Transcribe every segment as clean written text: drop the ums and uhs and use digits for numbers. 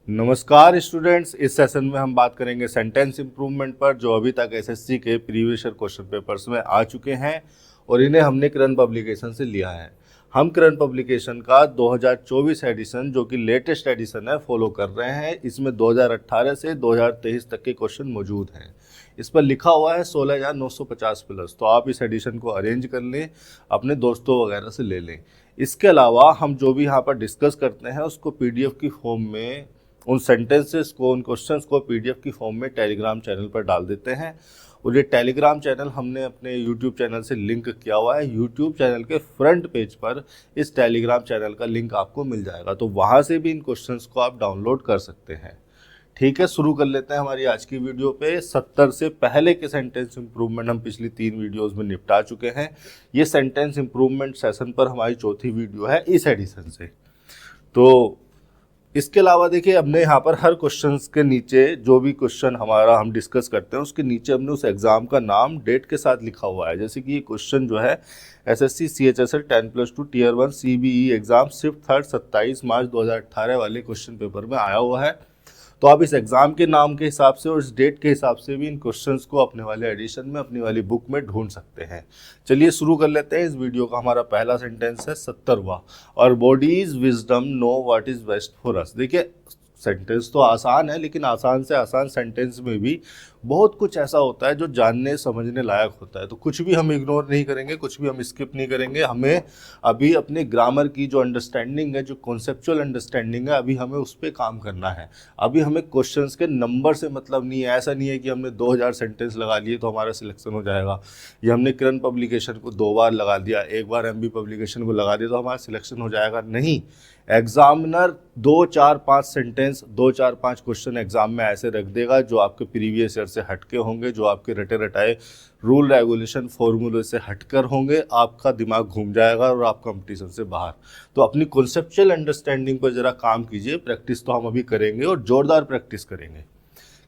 नमस्कार स्टूडेंट्स, इस सेशन में हम बात करेंगे सेंटेंस इम्प्रूवमेंट पर, जो अभी तक एसएससी के प्रीवियस ईयर क्वेश्चन पेपर्स में आ चुके हैं और इन्हें हमने किरण पब्लिकेशन से लिया है। हम किरण पब्लिकेशन का 2024 एडिशन, जो कि लेटेस्ट एडिशन है, फॉलो कर रहे हैं। इसमें 2018 से 2023 तक के क्वेश्चन मौजूद हैं। इस पर लिखा हुआ है 16,950 प्लस, तो आप इस एडिशन को अरेंज कर लें, अपने दोस्तों वगैरह से ले लें। इसके अलावा हम जो भी यहाँ पर डिस्कस करते हैं उसको पीडीएफ की फॉर्म में, उन सेंटेंसेस को, उन क्वेश्चंस को पीडीएफ की फॉर्म में टेलीग्राम चैनल पर डाल देते हैं। और ये टेलीग्राम चैनल हमने अपने यूट्यूब चैनल से लिंक किया हुआ है। यूट्यूब चैनल के फ्रंट पेज पर इस टेलीग्राम चैनल का लिंक आपको मिल जाएगा, तो वहाँ से भी इन क्वेश्चंस को आप डाउनलोड कर सकते हैं। ठीक है, शुरू कर लेते हैं हमारी आज की वीडियो पे। 70 से पहले के सेंटेंस इंप्रूवमेंट हम पिछली 3 वीडियोस में निपटा चुके हैं। ये सेंटेंस इंप्रूवमेंट सेशन पर हमारी चौथी वीडियो है इस एडिशन से। तो इसके अलावा देखिए, हमने यहाँ पर हर क्वेश्चन के नीचे, जो भी क्वेश्चन हमारा हम डिस्कस करते हैं उसके नीचे हमने उस एग्ज़ाम का नाम डेट के साथ लिखा हुआ है। जैसे कि ये क्वेश्चन जो है SSC CHSL 10+2 Tier 1 CBE exam shift 3 27 मार्च 2018 वाले क्वेश्चन पेपर में आया हुआ है। तो आप इस एग्ज़ाम के नाम के हिसाब से और इस डेट के हिसाब से भी इन क्वेश्चंस को अपने वाले एडिशन में, अपनी वाली बुक में ढूंढ सकते हैं। चलिए शुरू कर लेते हैं। इस वीडियो का हमारा पहला सेंटेंस है 70वां, और bodies wisdom know what is best for us. देखिए, सेंटेंस तो आसान है, लेकिन आसान से आसान सेंटेंस में भी बहुत कुछ ऐसा होता है जो जानने समझने लायक होता है। तो कुछ भी हम इग्नोर नहीं करेंगे, कुछ भी हम स्किप नहीं करेंगे। हमें अभी अपने ग्रामर की जो अंडरस्टैंडिंग है, जो कॉन्सेप्चुअल अंडरस्टैंडिंग है, अभी हमें उस पर काम करना है। अभी हमें क्वेश्चंस के नंबर से मतलब नहीं है। ऐसा नहीं है कि हमने 2000 सेंटेंस लगा लिए तो हमारा सिलेक्शन हो जाएगा, या हमने किरण पब्लिकेशन को 2 बार लगा दिया, 1 बार MB पब्लिकेशन को लगा दिया तो हमारा सिलेक्शन हो जाएगा। नहीं, एग्जामिनर 2, 4, 5 सेंटेंस, 2, 4, 5 क्वेश्चन एग्जाम में ऐसे रख देगा जो आपके प्रीवियस ईयर से हटके होंगे, जो आपके रटे रटाए रूल रेगुलेशन फॉर्मूले से हटकर होंगे। आपका दिमाग घूम जाएगा और आप कंपटीशन से बाहर। तो अपनी कॉन्सेप्चुअल अंडरस्टैंडिंग पर ज़रा काम कीजिए। प्रैक्टिस तो हम अभी करेंगे और ज़ोरदार प्रैक्टिस करेंगे।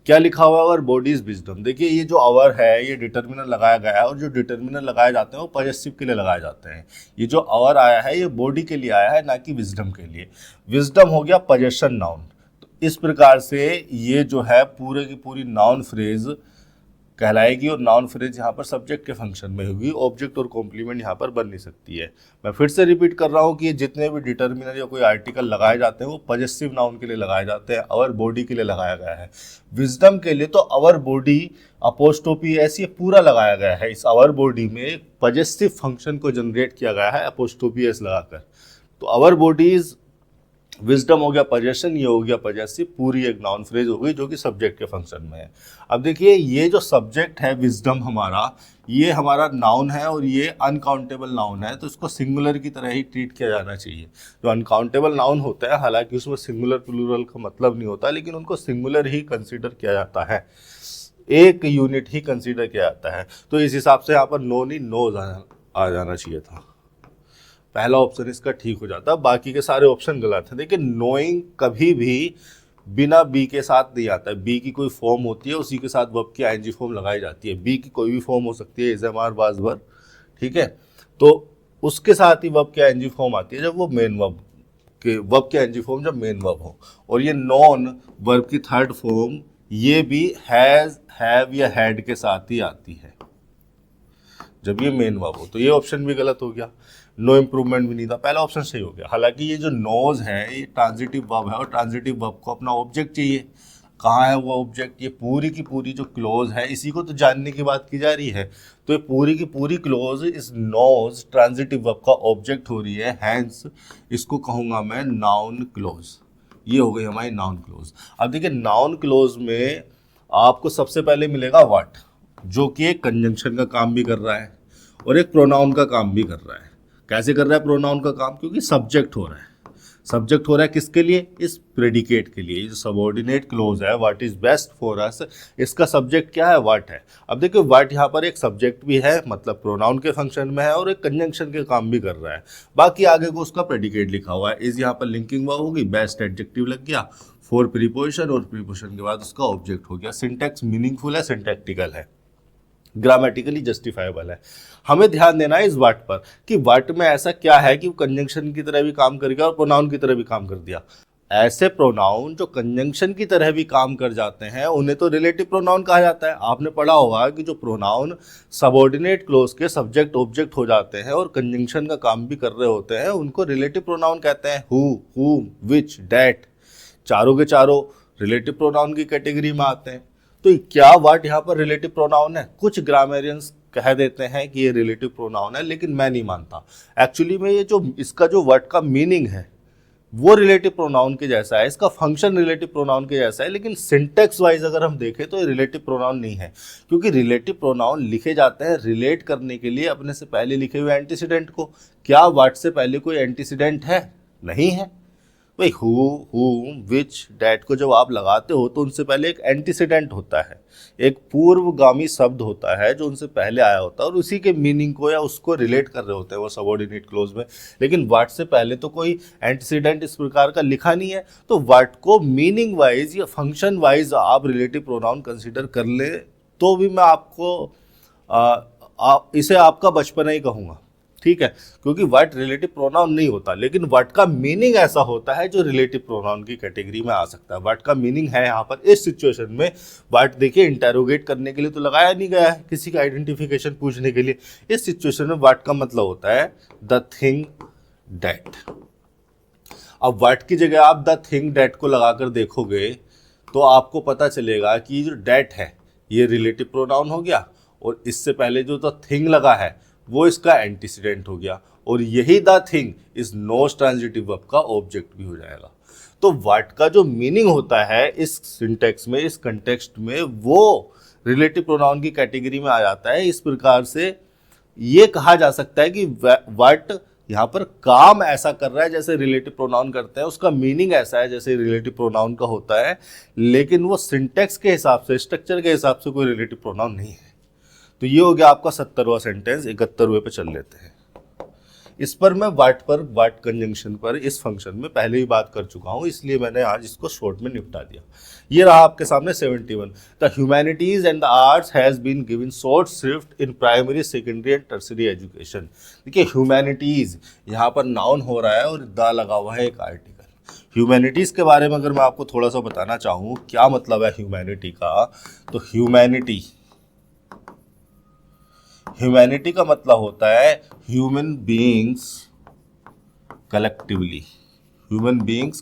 क्या लिखा हुआ है? अवर बॉडीज विजडम। देखिए, ये जो अवर है ये डिटर्मिनर लगाया गया है, और जो डिटर्मिनर लगाए जाते हैं वो पॉजेसिव के लिए लगाए जाते हैं। ये जो अवर आया है ये बॉडी के लिए आया है, ना कि विजडम के लिए। विजडम हो गया पजेशन नाउन। तो इस प्रकार से ये जो है पूरे की पूरी नाउन फ्रेज कहलाएगी, और नाउन फ्रेज यहाँ पर सब्जेक्ट के फंक्शन में होगी। ऑब्जेक्ट और कॉम्प्लीमेंट यहाँ पर बन नहीं सकती है। मैं फिर से रिपीट कर रहा हूँ कि जितने भी डिटर्मिनर या कोई आर्टिकल लगाए जाते हैं वो पॉजेसिव नाउन के लिए लगाए जाते हैं, अवर बॉडी के लिए लगाया गया है। विजडम के लिए तो अवर बॉडी अपोस्ट्रोफी एस ये पूरा लगाया गया है। इस अवर बॉडी में पॉजेसिव फंक्शन को जनरेट किया गया है अपोस्ट्रोफी एस लगाकर। तो अवर बॉडीज विजडम हो गया पजेशन, ये हो गया पजेसिव, पूरी एक नाउन फ्रेज हो गई जो कि सब्जेक्ट के फंक्शन में है। अब देखिए, ये जो सब्जेक्ट है विजडम हमारा, ये हमारा नाउन है और ये अनकाउंटेबल नाउन है, तो इसको सिंगुलर की तरह ही ट्रीट किया जाना चाहिए। जो अनकाउंटेबल नाउन होता है, हालांकि उसमें सिंगुलर प्लूरल का मतलब नहीं होता, लेकिन उनको सिंगुलर ही कंसिडर किया जाता है, एक यूनिट ही कंसिडर किया जाता है। तो इस हिसाब से यहाँ पर नो नहीं नोज आ जाना चाहिए था। पहला ऑप्शन इसका ठीक हो जाता, बाकी के सारे ऑप्शन गलत हैं। देखिए, नोइंग कभी भी बिना बी के साथ नहीं आता है। बी की कोई फॉर्म होती है, उसी के साथ वर्ब की आईएनजी फॉर्म लगाई जाती है। बी की कोई भी फॉर्म हो सकती है, इज़-एम-आर, वाज-वर, ठीक है। तो उसके साथ ही वर्ब की आईएनजी फॉर्म आती है जब वो मेन वर्ब की आईएनजी फॉर्म जब मेन वर्ब हो। और ये नॉन वर्ब की थर्ड फॉर्म ये भी हैज़, हैव या हैड के साथ ही आती है जब ये मेन वर्ब हो। तो ये ऑप्शन भी गलत हो गया, नो इम्प्रूवमेंट भी नहीं था, पहला ऑप्शन सही हो गया। हालांकि ये जो नोज है ये ट्रांजिटिव वर्ब है, और ट्रांजिटिव वर्ब को अपना ऑब्जेक्ट चाहिए। कहाँ है वो ऑब्जेक्ट? ये पूरी की पूरी जो क्लोज है, इसी को तो जानने की बात की जा रही है। तो ये पूरी की पूरी क्लोज इस नोज ट्रांजिटिव वर्ब का ऑब्जेक्ट हो रही है, हैंस इसको कहूँगा मैं नाउन क्लोज। ये हो गई हमारी नाउन क्लोज। अब देखिए, नाउन क्लोज में आपको सबसे पहले मिलेगा व्हाट, जो कि एक कंजंक्शन का काम भी कर रहा है और एक प्रोनाउन का काम भी कर रहा है। कैसे कर रहा है प्रोनाउन का काम? क्योंकि सब्जेक्ट हो रहा है। सब्जेक्ट हो रहा है किसके लिए? इस प्रेडिकेट के लिए। जो सबऑर्डिनेट क्लोज है, what is best for us, इसका सब्जेक्ट क्या है? व्हाट है। अब देखिए, व्हाट यहाँ पर एक सब्जेक्ट भी है, मतलब प्रोनाउन के फंक्शन में है, और एक कंजंक्शन के काम भी कर रहा है। बाकी आगे को उसका प्रेडिकेट लिखा हुआ है। इस यहाँ पर लिंकिंग वर्ब होगी, बेस्ट एडजेक्टिव लग गया, फॉर प्रीपोजिशन, और प्रीपोजिशन के बाद उसका ऑब्जेक्ट हो गया। सिंटैक्स मीनिंगफुल है, सिंटैक्टिकल है, ग्रामेटिकली जस्टिफाइबल है। हमें ध्यान देना है इस वर्ड पर कि वर्ड में ऐसा क्या है कि वो कंजंक्शन की तरह भी काम कर गया और प्रोनाउन की तरह भी काम कर दिया। ऐसे प्रोनाउन जो कंजंक्शन की तरह भी काम कर जाते हैं उन्हें तो रिलेटिव प्रोनाउन कहा जाता है। आपने पढ़ा होगा कि जो प्रोनाउन सबऑर्डिनेट क्लोज के सब्जेक्ट ऑब्जेक्ट हो जाते हैं और कंजंक्शन का काम भी कर रहे होते हैं उनको रिलेटिव प्रोनाउन कहते हैं। हु, हुम, विच, डैट, चारों के चारों रिलेटिव प्रोनाउन की कैटेगरी में आते हैं। तो क्या वर्ड यहाँ पर रिलेटिव प्रोनाउन है? कुछ ग्रामेरियंस कह देते हैं कि ये रिलेटिव प्रोनाउन है, लेकिन मैं नहीं मानता। एक्चुअली में ये जो इसका जो वर्ड का मीनिंग है वो रिलेटिव प्रोनाउन के जैसा है, इसका फंक्शन रिलेटिव प्रोनाउन के जैसा है, लेकिन सिंटेक्स वाइज अगर हम देखें तो ये रिलेटिव प्रोनाउन नहीं है, क्योंकि रिलेटिव प्रोनाउन लिखे जाते हैं रिलेट करने के लिए अपने से पहले लिखे हुए एंटीसीडेंट को। क्या वर्ड से पहले कोई एंटीसीडेंट है? नहीं है। भाई हु, हुम, विच, डैट को जब आप लगाते हो तो उनसे पहले एक एंटीसीडेंट होता है, एक पूर्वगामी शब्द होता है जो उनसे पहले आया होता है और उसी के मीनिंग को या उसको रिलेट कर रहे होते हैं वो सबऑर्डिनेट क्लोज में। लेकिन वर्ड से पहले तो कोई एंटीसीडेंट इस प्रकार का लिखा नहीं है, तो वर्ड को मीनिंग वाइज या फंक्शन वाइज आप रिलेटिव प्रोनाउन कंसिडर कर ले तो भी मैं आपको इसे आपका बचपना ही कहूँगा, ठीक है, क्योंकि वर्ड रिलेटिव प्रोनाउन नहीं होता, लेकिन वर्ड का मीनिंग ऐसा होता है जो रिलेटिव प्रोनाउन की कैटेगरी में आ सकता है। वर्ड का मीनिंग है यहाँ पर इस सिचुएशन में। वर्ड देखिए इंटेरोगेट करने के लिए तो लगाया नहीं गया है, किसी का आइडेंटिफिकेशन पूछने के लिए। इस सिचुएशन में वर्ड का मतलब होता है द थिंग डैट। अब वर्ड की जगह आप द थिंग डैट को लगाकर देखोगे तो आपको पता चलेगा कि जो डैट है ये रिलेटिव प्रोनाउन हो गया और इससे पहले जो द थिंग लगा है वो इसका एंटीसीडेंट हो गया और यही द थिंग इस नोस ट्रांजिटिव वर्ब का ऑब्जेक्ट भी हो जाएगा। तो वर्ड का जो मीनिंग होता है इस सिंटेक्स में, इस कंटेक्स्ट में, वो रिलेटिव प्रोनाउन की कैटेगरी में आ जाता है। इस प्रकार से ये कहा जा सकता है कि वर्ड यहाँ पर काम ऐसा कर रहा है जैसे रिलेटिव प्रोनाउन करते हैं, उसका मीनिंग ऐसा है जैसे रिलेटिव प्रोनाउन का होता है, लेकिन वो सिंटेक्स के हिसाब से, स्ट्रक्चर के हिसाब से कोई रिलेटिव प्रोनाउन नहीं है। तो ये हो गया आपका 70वां सेंटेंस। 71वें पे चल लेते हैं। इस पर मैं वर्ड कंजंक्शन पर इस फंक्शन में पहले ही बात कर चुका हूँ, इसलिए मैंने आज इसको शॉर्ट में निपटा दिया। ये रहा आपके सामने 71। The humanities and the arts has been given short shrift in primary, secondary and tertiary education. देखिए ह्यूमैनिटीज यहाँ पर नाउन हो रहा है और द लगा हुआ है एक आर्टिकल। ह्यूमैनिटीज के बारे में अगर मैं आपको थोड़ा सा बताना चाहूँ क्या मतलब है ह्यूमैनिटी का, तो ह्यूमैनिटी का मतलब होता है human beings collectively. Human beings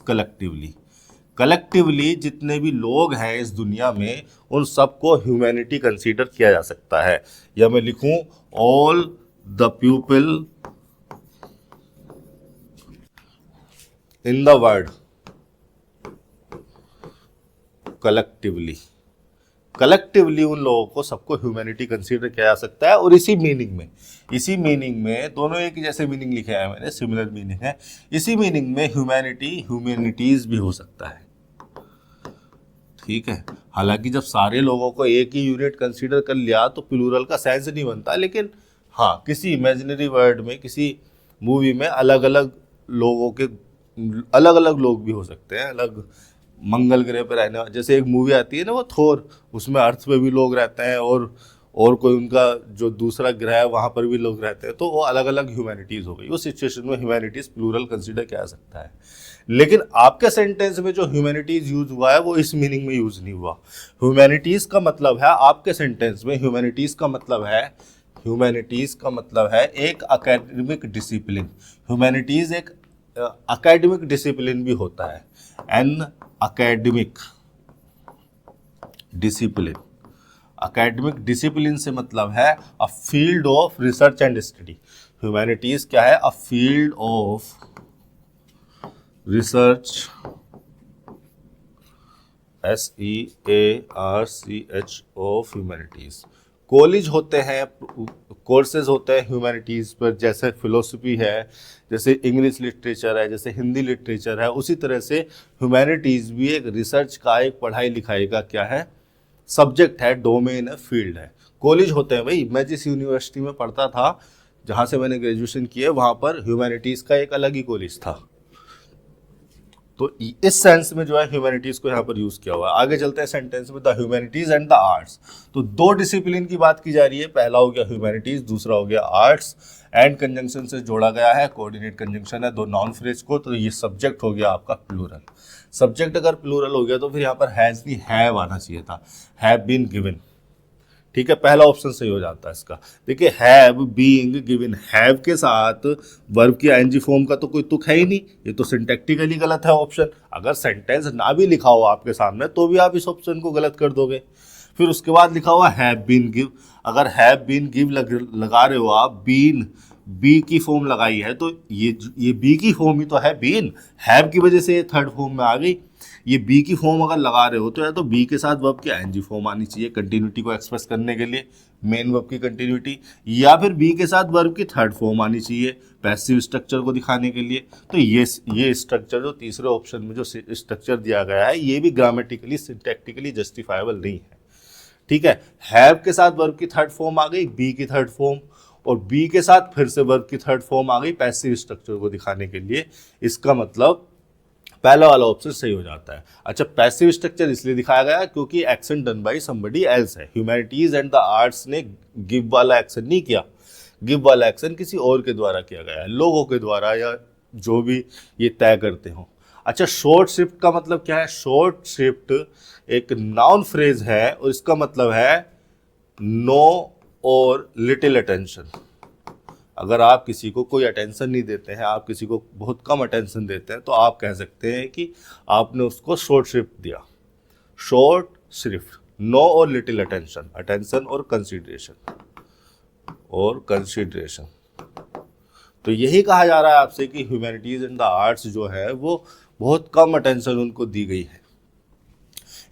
collectively जितने भी लोग हैं इस दुनिया में उन सबको ह्यूमैनिटी कंसीडर किया जा सकता है। या मैं लिखूं all the people in the world collectively उन लोगों को सबको ह्यूमैनिटी कंसीडर किया जा सकता है। और इसी मीनिंग में दोनों एक ही जैसे मीनिंग लिखे हैं मैंने, सिमिलर मीनिंग है। इसी मीनिंग में ह्यूमैनिटीज भी हो सकता है, ठीक है। हालांकि जब सारे लोगों को एक ही यूनिट कंसीडर कर लिया तो प्लूरल का सेंस नहीं बनता, लेकिन हाँ किसी इमेजिनरी वर्ल्ड में, किसी मूवी में अलग अलग लोग भी हो सकते हैं, अलग मंगल ग्रह पर रहने वाले। जैसे एक मूवी आती है ना वो थोर, उसमें अर्थ पे भी लोग रहते हैं और कोई उनका जो दूसरा ग्रह है वहाँ पर भी लोग रहते हैं, तो वो अलग अलग ह्यूमैनिटीज़ हो गई। उस सिचुएशन में ह्यूमैनिटीज़ प्लूरल कंसीडर किया जा सकता है। लेकिन आपके सेंटेंस में जो ह्यूमैनिटीज़ यूज हुआ है वो इस मीनिंग में यूज नहीं हुआ। ह्यूमैनिटीज़ का मतलब है आपके सेंटेंस में ह्यूमैनिटीज़ का मतलब है एक अकेडमिक डिसिप्लिन। ह्यूमैनिटीज़ एक अकेडमिक डिसिप्लिन भी होता है, एन अकेडमिक डिसिप्लिन से मतलब है a field of research and study. Humanities क्या है? A field of research, SEARCH of humanities. College होते हैं, कोर्सेज होते हैं ह्यूमैनिटीज़ पर, जैसे फिलोसफी है, जैसे इंग्लिश लिटरेचर है, जैसे हिंदी लिटरेचर है, उसी तरह से ह्यूमैनिटीज़ भी एक रिसर्च का, एक पढ़ाई लिखाई का क्या है, सब्जेक्ट है, डोमेन है, फील्ड है। कॉलेज होते हैं भाई। मैं जिस यूनिवर्सिटी में पढ़ता था, जहाँ से मैंने ग्रेजुएशन किया, वहाँ पर ह्यूमैनिटीज़ का एक अलग ही कॉलेज था। तो इस सेंस में जो है ह्यूमैनिटीज को यहाँ पर यूज किया हुआ है। आगे चलते हैं सेंटेंस में, the humanities and the arts. तो दो डिसिप्लिन की बात की जा रही है, पहला हो गया ह्यूमैनिटीज, दूसरा हो गया आर्ट्स। एंड कंजंक्शन से जोड़ा गया है, कोऑर्डिनेट कंजंक्शन है दो नाउन फ्रेज को, तो ये सब्जेक्ट हो गया आपका प्लूरल। सब्जेक्ट अगर प्लूरल हो गया तो फिर यहाँ पर हैज भी हैव आना चाहिए था, हैव बीन गिवन। ठीक है, पहला ऑप्शन सही हो जाता है इसका। देखिए हैव बीइंग गिवन, हैव के साथ वर्ब की आईएनजी फॉर्म का तो कोई तुक है ही नहीं, ये तो सिंटैक्टिकली गलत है ऑप्शन। अगर सेंटेंस ना भी लिखा हो आपके सामने तो भी आप इस ऑप्शन को गलत कर दोगे। फिर उसके बाद लिखा हुआ हैव बीन गिव, अगर हैव बीन गिव लगा रहे हो आप, बीन बी की फॉर्म लगाई है तो ये बी की फॉर्म ही तो है बीन, हैव की वजह से ये थर्ड फॉर्म में आ गई। ये बी की फॉर्म अगर लगा रहे हो तो या तो बी के साथ वर्ब की आईएनजी फॉर्म आनी चाहिए कंटिन्यूटी को एक्सप्रेस करने के लिए, मेन वर्ब की कंटिन्यूटी, या फिर बी के साथ वर्ब की थर्ड फॉर्म आनी चाहिए पैसिव स्ट्रक्चर को दिखाने के लिए। तो ये स्ट्रक्चर जो तीसरे ऑप्शन में जो स्ट्रक्चर दिया गया है ये भी ग्रामेटिकली सिंटैक्टिकली जस्टिफाइबल नहीं है। ठीक है, हैव के साथ वर्ब की थर्ड फॉर्म आ गई, बी की थर्ड फॉर्म, और बी के साथ फिर से वर्ब की थर्ड फॉर्म आ गई पैसिव स्ट्रक्चर को दिखाने के लिए। इसका मतलब पहला वाला ऑप्शन सही हो जाता है। अच्छा, पैसिव स्ट्रक्चर इसलिए दिखाया गया क्योंकि action done by somebody else है। ह्यूमैनिटीज एंड द आर्ट्स ने गिव वाला एक्शन नहीं किया, गिव वाला एक्शन किसी और के द्वारा किया गया है, लोगों के द्वारा या जो भी ये तय करते हो। अच्छा, शॉर्ट शिफ्ट का मतलब क्या है? शॉर्ट शिफ्ट एक नाउन फ्रेज है और इसका मतलब है नो और लिटिल अटेंशन। अगर आप किसी को कोई अटेंशन नहीं देते हैं, आप किसी को बहुत कम अटेंशन देते हैं, तो आप कह सकते हैं कि आपने उसको शॉर्ट शिफ्ट दिया। शॉर्ट शिफ्ट, नो और लिटिल अटेंशन, अटेंशन और कंसीडरेशन। तो यही कहा जा रहा है आपसे कि ह्यूमैनिटीज एंड द आर्ट्स जो है वो बहुत कम अटेंशन उनको दी गई है।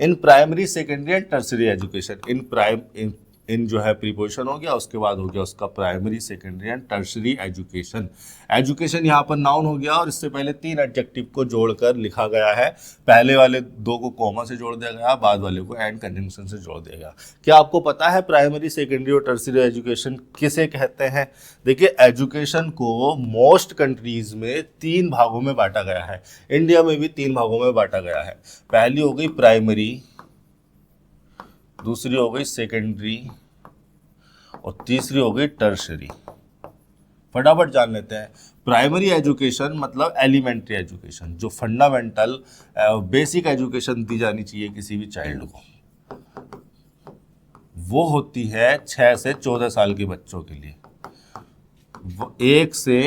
In primary secondary and tertiary education, in जो है प्रीपोजिशन हो गया, उसके बाद हो गया उसका primary secondary and tertiary education. Education यहाँ पर नाउन हो गया और इससे पहले तीन एडजेक्टिव को जोड़कर लिखा गया है। पहले वाले दो को कॉमा से जोड़ दिया गया, बाद वाले को एंड कंजंक्शन से जोड़ दिया गया। क्या आपको पता है प्राइमरी सेकेंडरी और टर्सरी एजुकेशन किसे कहते हैं? देखिए, एजुकेशन को मोस्ट कंट्रीज में तीन भागों में बांटा गया है, इंडिया में भी तीन भागों में बांटा गया है। पहली हो गई प्राइमरी, दूसरी हो गई सेकेंडरी और तीसरी हो गई टर्शरी। फटाफट जान लेते हैं। प्राइमरी एजुकेशन मतलब एलिमेंट्री एजुकेशन, जो फंडामेंटल बेसिक एजुकेशन दी जानी चाहिए किसी भी चाइल्ड को, वो होती है 6 से 14 साल के बच्चों के लिए, 1 से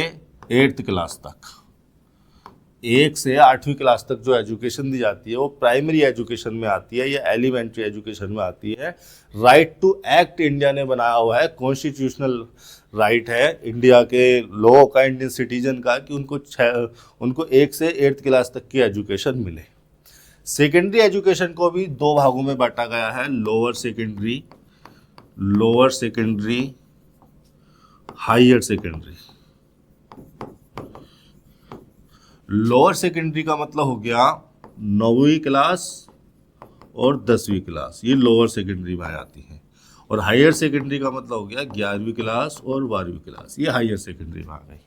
8th क्लास तक। 1 से 8वीं क्लास तक जो एजुकेशन दी जाती है वो प्राइमरी एजुकेशन में आती है या एलिमेंट्री एजुकेशन में आती है। राइट टू एक्ट इंडिया ने बनाया हुआ है, कॉन्स्टिट्यूशनल राइट है इंडिया के लोगों का, इंडियन सिटीजन का, कि उनको 1 से 8th क्लास तक की एजुकेशन मिले। सेकेंडरी एजुकेशन को भी दो भागों में बांटा गया है, lower secondary, higher secondary. Lower secondary का मतलब हो गया 9वीं क्लास और 10वीं क्लास, ये लोअर सेकेंडरी में आ जाती है। और हायर सेकेंडरी का मतलब हो गया 11वीं क्लास और 12वीं क्लास, ये हायर सेकेंडरी में आ गई।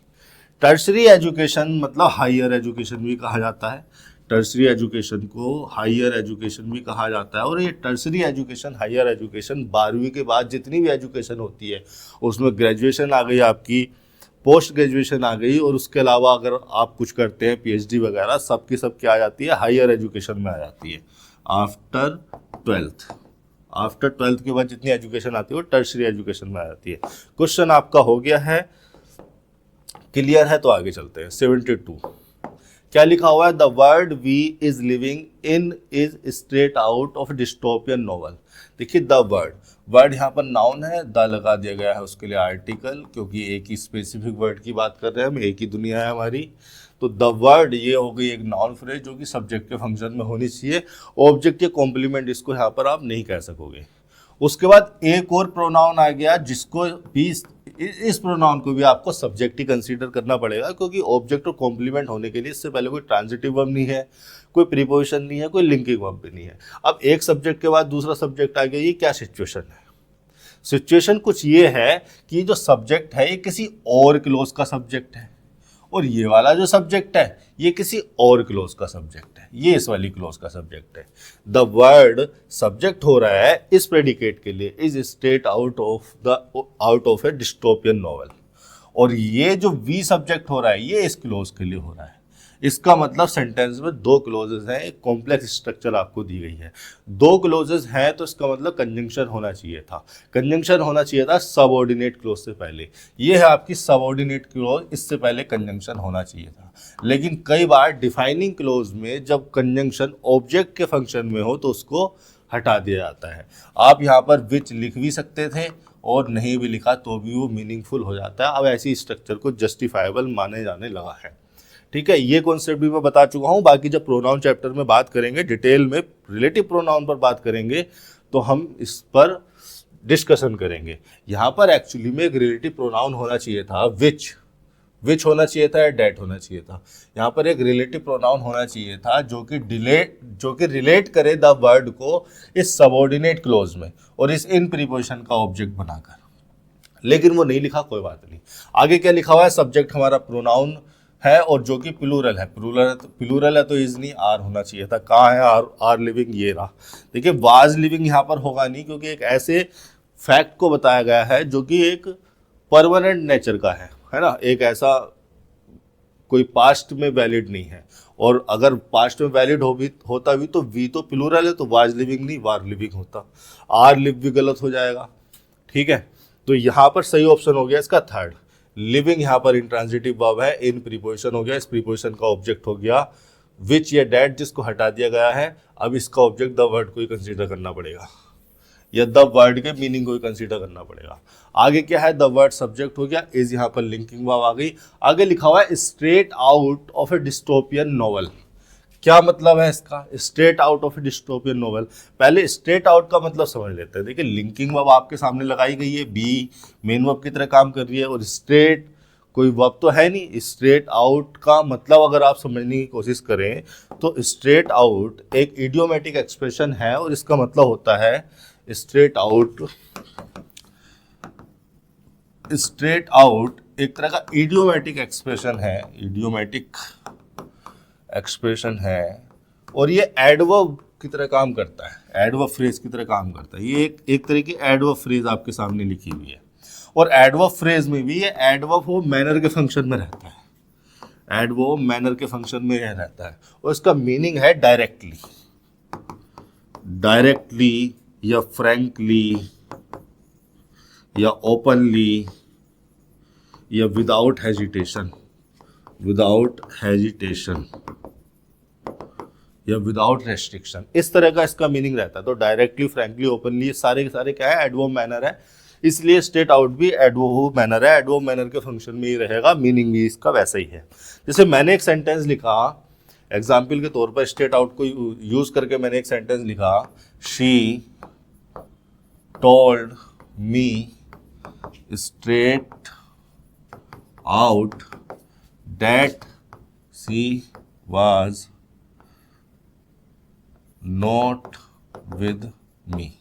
टर्सरी एजुकेशन मतलब हायर एजुकेशन भी कहा जाता है, टर्सरी एजुकेशन को हायर एजुकेशन भी कहा जाता है। और ये टर्सरी एजुकेशन, हायर एजुकेशन 12वीं के बाद जितनी भी एजुकेशन होती है उसमें ग्रेजुएशन आ गई आपकी, पोस्ट ग्रेजुएशन आ गई, और उसके अलावा अगर आप कुछ करते हैं पीएचडी वगैरह, सबकी सब क्या आ जाती है? हायर एजुकेशन में आ जाती है। आफ्टर ट्वेल्थ के बाद जितनी एजुकेशन आती है वो टर्सरी एजुकेशन में आ जाती है। क्वेश्चन आपका हो गया है, क्लियर है? तो आगे चलते हैं। 72 क्या लिखा हुआ है? The world we is living in is straight out of dystopian novel. देखिए, द वर्ड यहाँ पर नाउन है, द लगा दिया गया है उसके लिए आर्टिकल, क्योंकि एक ही स्पेसिफिक वर्ड की बात कर रहे हैं हम, एक ही दुनिया है हमारी। तो द वर्ड ये हो गई एक नाउन फ्रेज जो कि सब्जेक्ट के फंक्शन में होनी चाहिए, ऑब्जेक्ट या कॉम्प्लीमेंट इसको यहाँ पर आप नहीं कह सकोगे। उसके बाद एक और प्रोनाउन आ गया जिसको भी, इस प्रोनाउन को भी आपको सब्जेक्ट ही कंसीडर करना पड़ेगा, क्योंकि ऑब्जेक्ट और कॉम्प्लीमेंट होने के लिए इससे पहले कोई ट्रांजिटिव वर्ब नहीं है, कोई प्रीपोजिशन नहीं है, कोई लिंकिंग वर्ब भी नहीं है। अब एक सब्जेक्ट के बाद दूसरा सब्जेक्ट आ गया, ये क्या सिचुएशन है? सिचुएशन कुछ ये है कि जो सब्जेक्ट है ये किसी और क्लोज का सब्जेक्ट है, और ये वाला जो सब्जेक्ट है ये किसी और क्लोज का सब्जेक्ट है, ये इस वाली क्लोज का सब्जेक्ट है। द वर्ड सब्जेक्ट हो रहा है इस प्रेडिकेट के लिए is straight out of A dystopian novel, और ये जो वी सब्जेक्ट हो रहा है ये इस क्लोज के लिए हो रहा है। इसका मतलब सेंटेंस में दो क्लोजेस हैं, एक कॉम्प्लेक्स स्ट्रक्चर आपको दी गई है, दो क्लोजेस हैं, तो इसका मतलब कंजंक्शन होना चाहिए था। कंजंक्शन होना चाहिए था सबऑर्डिनेट क्लोज से पहले। ये है आपकी सबऑर्डिनेट क्लोज, इससे पहले कंजंक्शन होना चाहिए था। लेकिन कई बार डिफाइनिंग क्लोज में जब कंजंक्शन ऑब्जेक्ट के फंक्शन में हो तो उसको हटा दिया जाता है। आप यहाँ पर विच लिख भी सकते थे और नहीं भी लिखा तो भी वो मीनिंगफुल हो जाता है। अब ऐसी स्ट्रक्चर को जस्टिफाइबल माने जाने लगा है। ठीक है, ये कॉन्सेप्ट भी मैं बता चुका हूँ। बाकी जब प्रोनाउन चैप्टर में बात करेंगे डिटेल में, रिलेटिव प्रोनाउन पर बात करेंगे तो हम इस पर डिस्कशन करेंगे। यहाँ पर एक्चुअली में एक रिलेटिव प्रोनाउन होना चाहिए था विच होना चाहिए था या डेट होना चाहिए था। यहाँ पर एक रिलेटिव प्रोनाउन होना चाहिए था जो कि रिलेट करे द वर्ड को इस सबऑर्डिनेट क्लोज में और इस इन प्रीपोजिशन का ऑब्जेक्ट बनाकर, लेकिन वो नहीं लिखा, कोई बात नहीं। आगे क्या लिखा हुआ है, सब्जेक्ट हमारा प्रोनाउन है और जो कि प्लूरल है, प्लूरल है तो इजनी आर होना चाहिए था। कहाँ है आर लिविंग, ये रहा। देखिए वाज लिविंग यहाँ पर होगा नहीं, क्योंकि एक ऐसे फैक्ट को बताया गया है जो कि एक परमानेंट नेचर का है ना, एक ऐसा कोई पास्ट में वैलिड नहीं है। और अगर पास्ट में वैलिड होता भी तो वी तो प्लूरल है, तो वाज लिविंग नहीं वार लिविंग होता। आर लिव भी गलत हो जाएगा। ठीक है, तो यहाँ पर सही ऑप्शन हो गया इसका थर्ड। लिविंग यहाँ पर इंट्रांजिटिव वर्ब है, इन प्रीपोजिशन हो गया, इस प्रीपोजिशन का ऑब्जेक्ट हो गया विच या डेट, जिसको हटा दिया गया है। अब इसका ऑब्जेक्ट द वर्ड को ही कंसीडर करना पड़ेगा या द वर्ड के मीनिंग को ही कंसीडर करना पड़ेगा। आगे क्या है, द वर्ड सब्जेक्ट हो गया, इज यहाँ पर लिंकिंग वर्ब आ गई। आगे लिखा हुआ है straight out of A dystopian novel. क्या मतलब है इसका, straight out of A dystopian novel. पहले स्ट्रेट आउट का मतलब समझ लेते हैं। देखिए लिंकिंग वर्ब आपके सामने लगाई गई है, बी मेन वर्ब की तरह काम कर रही है, और स्ट्रेट कोई वर्ब तो है नहीं। स्ट्रेट आउट का मतलब अगर आप समझने की कोशिश करें तो स्ट्रेट आउट एक इडियोमेटिक एक्सप्रेशन है, और इसका मतलब होता है स्ट्रेट आउट एक तरह का इडियोमेटिक एक्सप्रेशन है, और ये एडवर्ब की तरह काम करता है, एडवर्ब फ्रेज की तरह काम करता है। ये एक तरह की एडवर्ब फ्रेज आपके सामने लिखी हुई है, और एडवर्ब फ्रेज में भी ये एडवर्ब वो मैनर के फंक्शन में रहता है, एडवर्ब मैनर के फंक्शन में रहता है, और इसका मीनिंग है डायरेक्टली या फ्रैंकली या ओपनली या विदाउट हेजिटेशन या विदाउट रेस्ट्रिक्शन, इस तरह का इसका मीनिंग रहता है। तो डायरेक्टली, फ्रैंकली, ओपनली, ये सारे के सारे क्या है, एडवर्ब मैनर है। इसलिए स्ट्रेट आउट भी एडवर्ब मैनर है, एडवर्ब मैनर के फंक्शन में ही रहेगा, मीनिंग भी इसका वैसा ही है। जैसे मैंने एक सेंटेंस लिखा एग्जाम्पल के तौर पर, स्ट्रेट आउट को यूज करके मैंने एक सेंटेंस लिखा, she told me straight out that she was not with me.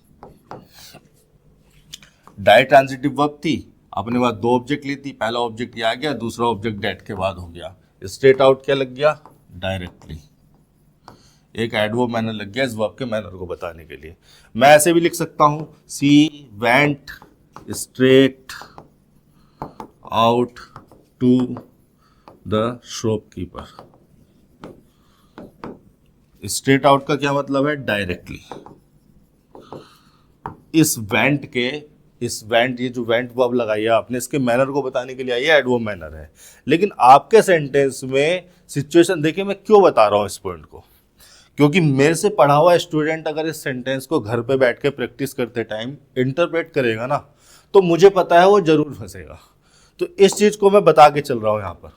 Direct transitive verb थी, अपने पास दो ऑब्जेक्ट ली थी, पहला ऑब्जेक्ट ये आ गया, दूसरा ऑब्जेक्ट डेट के बाद हो गया। स्ट्रेट आउट क्या लग गया, डायरेक्टली, एक एडवर्ब मैनर लग गया इस वर्ब के मैनर को बताने के लिए। मैं ऐसे भी लिख सकता हूं, she went straight out to the shopkeeper. Straight out का क्या मतलब है, डायरेक्टली। ये जो वेंट वर्ब लगाई है आपने, इसके मैनर को बताने के लिए आई है, एडवर्ब मैनर है। लेकिन आपके सेंटेंस में सिचुएशन देखिए, मैं क्यों बता रहा हूं इस पॉइंट को, क्योंकि मेरे से पढ़ा हुआ स्टूडेंट अगर इस सेंटेंस को घर पे बैठ के प्रैक्टिस करते टाइम इंटरप्रेट करेगा ना, तो मुझे पता है वो जरूर फंसेगा। तो इस चीज को मैं बता के चल रहा हूं यहाँ पर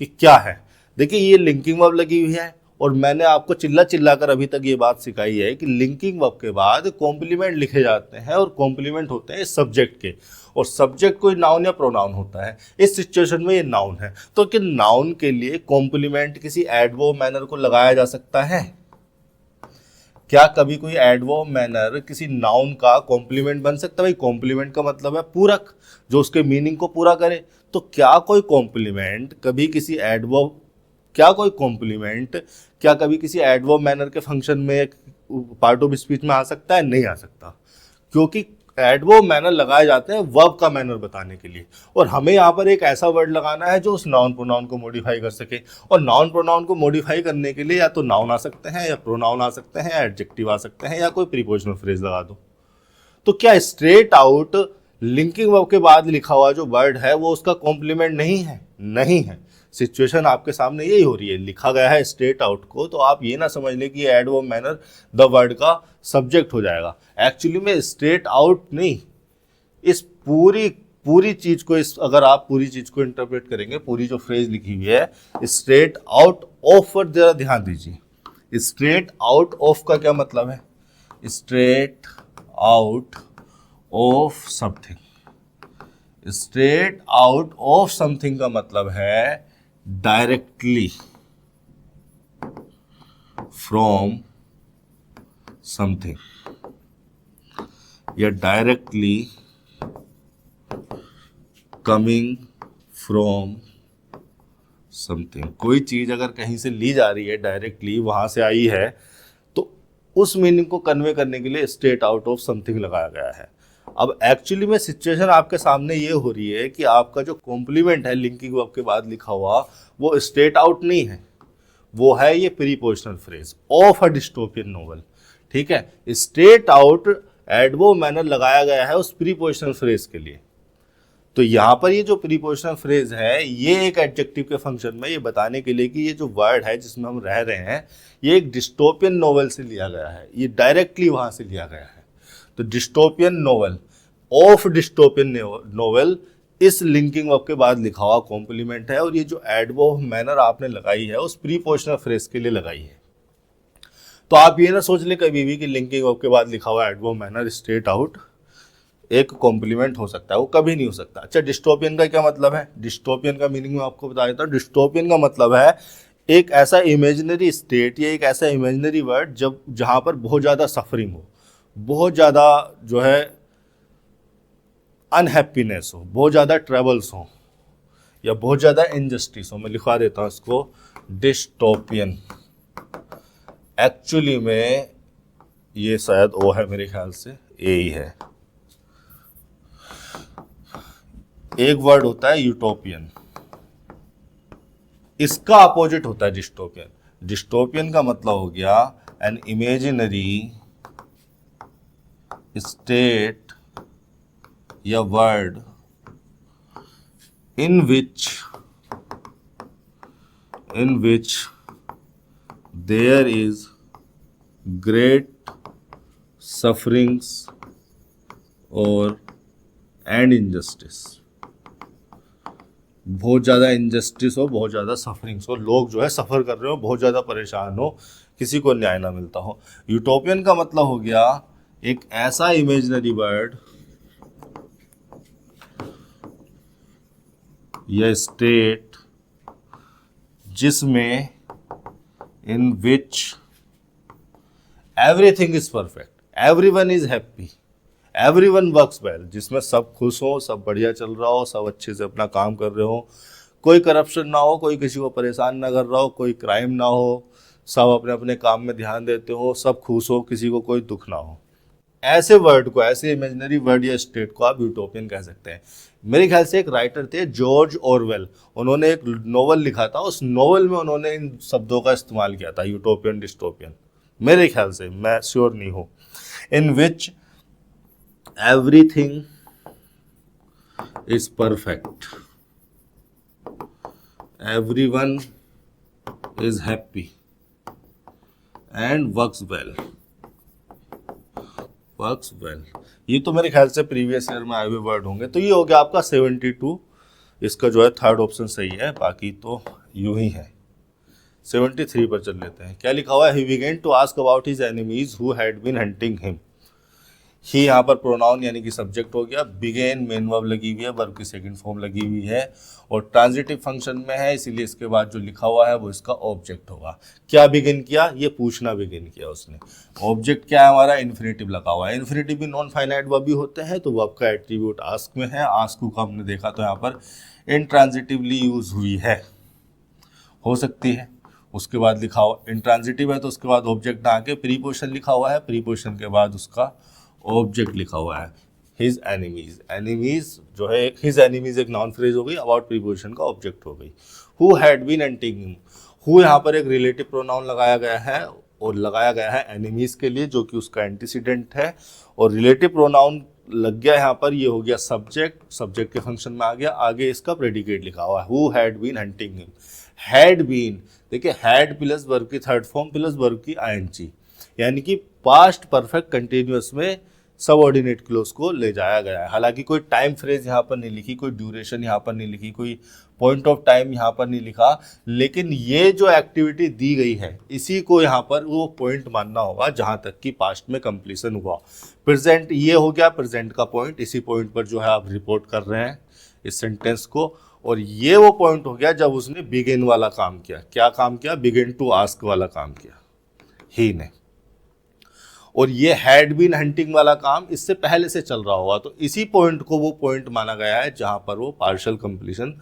कि क्या है। देखिए ये लिंकिंग वर्ब लगी हुई है, और मैंने आपको चिल्ला कर अभी तक ये बात सिखाई है कि लिंकिंग वर्ब के बाद कॉम्प्लीमेंट लिखे जाते हैं, और कॉम्प्लीमेंट होते हैं सब्जेक्ट के, और सब्जेक्ट कोई नाउन या प्रोनाउन होता है। इस सिचुएशन में ये नाउन है, तो कि नाउन के लिए कॉम्प्लीमेंट किसी एडवर्ब मैनर को लगाया जा सकता है? क्या कभी कोई एडवर्ब मैनर किसी नाउन का कॉम्प्लीमेंट बन सकता है? भाई कॉम्प्लीमेंट का मतलब है पूरक, जो उसके मीनिंग को पूरा करे। तो क्या कोई कॉम्प्लीमेंट कभी किसी एडवर्ब क्या कभी किसी एडवर्ब मैनर के फंक्शन में पार्ट ऑफ स्पीच में आ सकता है? नहीं आ सकता, क्योंकि एडवर्ब मैनर लगाए जाते हैं वर्ब का मैनर बताने के लिए, और हमें यहाँ पर एक ऐसा वर्ड लगाना है जो उस नाउन प्रोनाउन को मॉडिफाई कर सके। और नाउन प्रोनाउन को मॉडिफाई करने के लिए या तो नाउन आ सकते हैं, या प्रोनाउन आ सकते हैं, या एडजेक्टिव आ सकते हैं, या कोई प्रीपोजिशनल फ्रेज लगा दो। तो क्या स्ट्रेट आउट लिंकिंग वर्ब के बाद लिखा हुआ जो वर्ड है वो उसका कॉम्प्लीमेंट नहीं है? नहीं है। सिचुएशन आपके सामने यही हो रही है, लिखा गया है स्ट्रेट आउट को, तो आप ये ना समझ लें कि एडवर्ब मैनर द वर्ड का सब्जेक्ट हो जाएगा। एक्चुअली में स्ट्रेट आउट नहीं, इस पूरी चीज को, इस अगर आप पूरी चीज को इंटरप्रेट करेंगे, पूरी जो फ्रेज लिखी हुई है स्ट्रेट आउट ऑफ पर जरा ध्यान दीजिए। स्ट्रेट आउट ऑफ का क्या मतलब है? Straight out of something. Straight out of something का मतलब है डायरेक्टली फ्रॉम समथिंग, या डायरेक्टली कमिंग फ्रॉम समथिंग। कोई चीज अगर कहीं से ली जा रही है, डायरेक्टली वहां से आई है, तो उस मीनिंग को कन्वे करने के लिए स्ट्रेट आउट ऑफ समथिंग लगाया गया है। अब एक्चुअली में सिचुएशन आपके सामने ये हो रही है कि आपका जो कॉम्प्लीमेंट है लिंकिंग वर्ब के बाद लिखा हुआ, वो स्ट्रेट आउट नहीं है, वो है ये prepositional phrase of a dystopian novel. ठीक है, स्ट्रेट आउट एडवर्ब मैनर लगाया गया है उस प्रीपोजिशनल फ्रेज के लिए। तो यहाँ पर ये जो प्रीपोजिशनल फ्रेज है, ये एक एडजेक्टिव के फंक्शन में ये बताने के लिए कि ये जो वर्ड है जिसमें हम रह रहे हैं, ये एक डिस्टोपियन नोवेल से लिया गया है, ये डायरेक्टली वहां से लिया गया है। तो dystopian novel, of dystopian novel, इस लिंकिंग वर्ब के बाद लिखा हुआ कॉम्प्लीमेंट है, और ये जो एडवर्ब मैनर आपने लगाई है उस प्रीपोजिशनल फ्रेज के लिए लगाई है। तो आप ये ना सोच लें कभी भी कि लिंकिंग वर्ब के बाद लिखा हुआ एडवर्ब मैनर स्ट्रेट आउट एक कॉम्प्लीमेंट हो सकता है, वो कभी नहीं हो सकता। अच्छा, डिस्टोपियन का क्या मतलब है? डिस्टोपियन का मीनिंग मैं आपको बता देता हूँ। डिस्टोपियन का मतलब है एक ऐसा इमेजिनरी स्टेट या एक ऐसा इमेजिनरी वर्ल्ड जहाँ पर बहुत ज़्यादा सफरिंग हो, बहुत ज़्यादा जो है अनहैप्पीनेस हो, बहुत ज़्यादा ट्रबल्स हो, या बहुत ज़्यादा इनजस्टिस हो। मैं लिखवा देता हूँ इसको, डिस्टोपियन। एक्चुअली में ये शायद ओ है, मेरे ख्याल से ए ही है। एक वर्ड होता है यूटोपियन, इसका अपोजिट होता है डिस्टोपियन। डिस्टोपियन का मतलब हो गया एन इमेजिनरी स्टेट या word in which there is great sufferings and injustice। बहुत ज़्यादा इंजस्टिस हो, बहुत ज़्यादा सफरिंग्स हो, लोग जो है सफ़र कर रहे हो, बहुत ज़्यादा परेशान हो, किसी को न्याय ना मिलता हो। यूटोपियन का मतलब हो गया एक ऐसा इमेजिनरी वर्ड या स्टेट जिसमें in which everything is perfect, everyone is happy, everyone works well, जिसमें सब खुश हो, सब बढ़िया चल रहा हो, सब अच्छे से अपना काम कर रहे हो, कोई करप्शन ना हो, कोई किसी को परेशान ना कर रहा हो, कोई क्राइम ना हो, सब अपने अपने काम में ध्यान देते हो, सब खुश हो, किसी को कोई दुख ना हो। ऐसे वर्ड को, ऐसे इमेजिनरी वर्ड या स्टेट को आप यूटोपियन कह सकते हैं। मेरे ख्याल से एक राइटर थे जॉर्ज ऑरवेल, उन्होंने एक नोवेल लिखा था, उस नोवेल में उन्होंने इन शब्दों का इस्तेमाल किया था, यूटोपियन, डिस्टोपियन, मेरे ख्याल से, मैं श्योर नहीं हूँ। In which everything is perfect, everyone is happy and works well, works well. ये तो मेरे ख्याल से प्रीवियस ईयर में आए हुए वर्ड होंगे। तो ये हो गया आपका 72, इसका जो है थर्ड ऑप्शन सही है, बाकी तो यूं ही है। 73 पर चल लेते हैं। क्या लिखा हुआ है? He began to ask about his enemies who had been hunting him. He यहाँ पर प्रोनाउन यानी कि सब्जेक्ट हो गया, बिगेन मेन वर्ब लगी हुई है, वर्ब की सेकंड फॉर्म लगी हुई है और ट्रांजिटिव फंक्शन में है, इसीलिए इसके बाद जो लिखा हुआ है वो इसका ऑब्जेक्ट होगा। क्या बिगिन किया, ये पूछना बिगिन किया उसने। ऑब्जेक्ट क्या है हमारा, इन्फिनेटिव लगा हुआ है। इन्फिनेटिव भी नॉन फाइनाइट वर्ब भी होते हैं, तो वर्ब का एट्रीब्यूट आस्क में है। आस्क को हमने देखा तो यहाँ पर इंट्रांजिटिवली यूज हुई है, हो सकती है। उसके बाद लिखा हुआ इंट्रांजिटिव है तो उसके बाद ऑब्जेक्ट ना आके प्रीपोजिशन लिखा हुआ है, प्रीपोजिशन के बाद उसका ऑब्जेक्ट लिखा हुआ है हिज एनिमीज। एनिमीज जो है, हिज एनिमीज एक नाउन फ्रेज हो गई, अबाउट प्रीपोजिशन का ऑब्जेक्ट हो गई। Who had been hunting him, who यहाँ पर एक रिलेटिव प्रोनाउन लगाया गया है और लगाया गया है एनिमीज के लिए जो कि उसका एंटीसीडेंट है, और रिलेटिव प्रोनाउन लग गया यहाँ पर, ये हो गया सब्जेक्ट, सब्जेक्ट के फंक्शन में आ गया, आगे इसका प्रेडिकेट लिखा हुआ है who had been hunting him. Had been, देखिए हैड प्लस वर्ब की थर्ड फॉर्म प्लस वर्ब की आईएनजी, यानी कि पास्ट परफेक्ट कंटिन्यूअस में सबऑर्डिनेट क्लोज को ले जाया गया है। हालांकि कोई टाइम फ्रेज यहाँ पर नहीं लिखी, कोई ड्यूरेशन यहाँ पर नहीं लिखी, कोई पॉइंट ऑफ टाइम यहाँ पर नहीं लिखा, लेकिन ये जो एक्टिविटी दी गई है इसी को यहाँ पर वो पॉइंट मानना होगा जहाँ तक कि पास्ट में कंप्लीशन हुआ। प्रेजेंट ये हो गया प्रेजेंट का पॉइंट, इसी पॉइंट पर जो है आप रिपोर्ट कर रहे हैं इस सेंटेंस को, और ये वो पॉइंट हो गया जब उसने बिगिन वाला काम किया। क्या काम किया, बिगिन टू आस्क वाला काम किया ही ने। और ये हैड बीन हंटिंग वाला काम इससे पहले से चल रहा होगा, तो इसी पॉइंट को वो पॉइंट माना गया है जहां पर वो पार्शियल कंप्लीशन,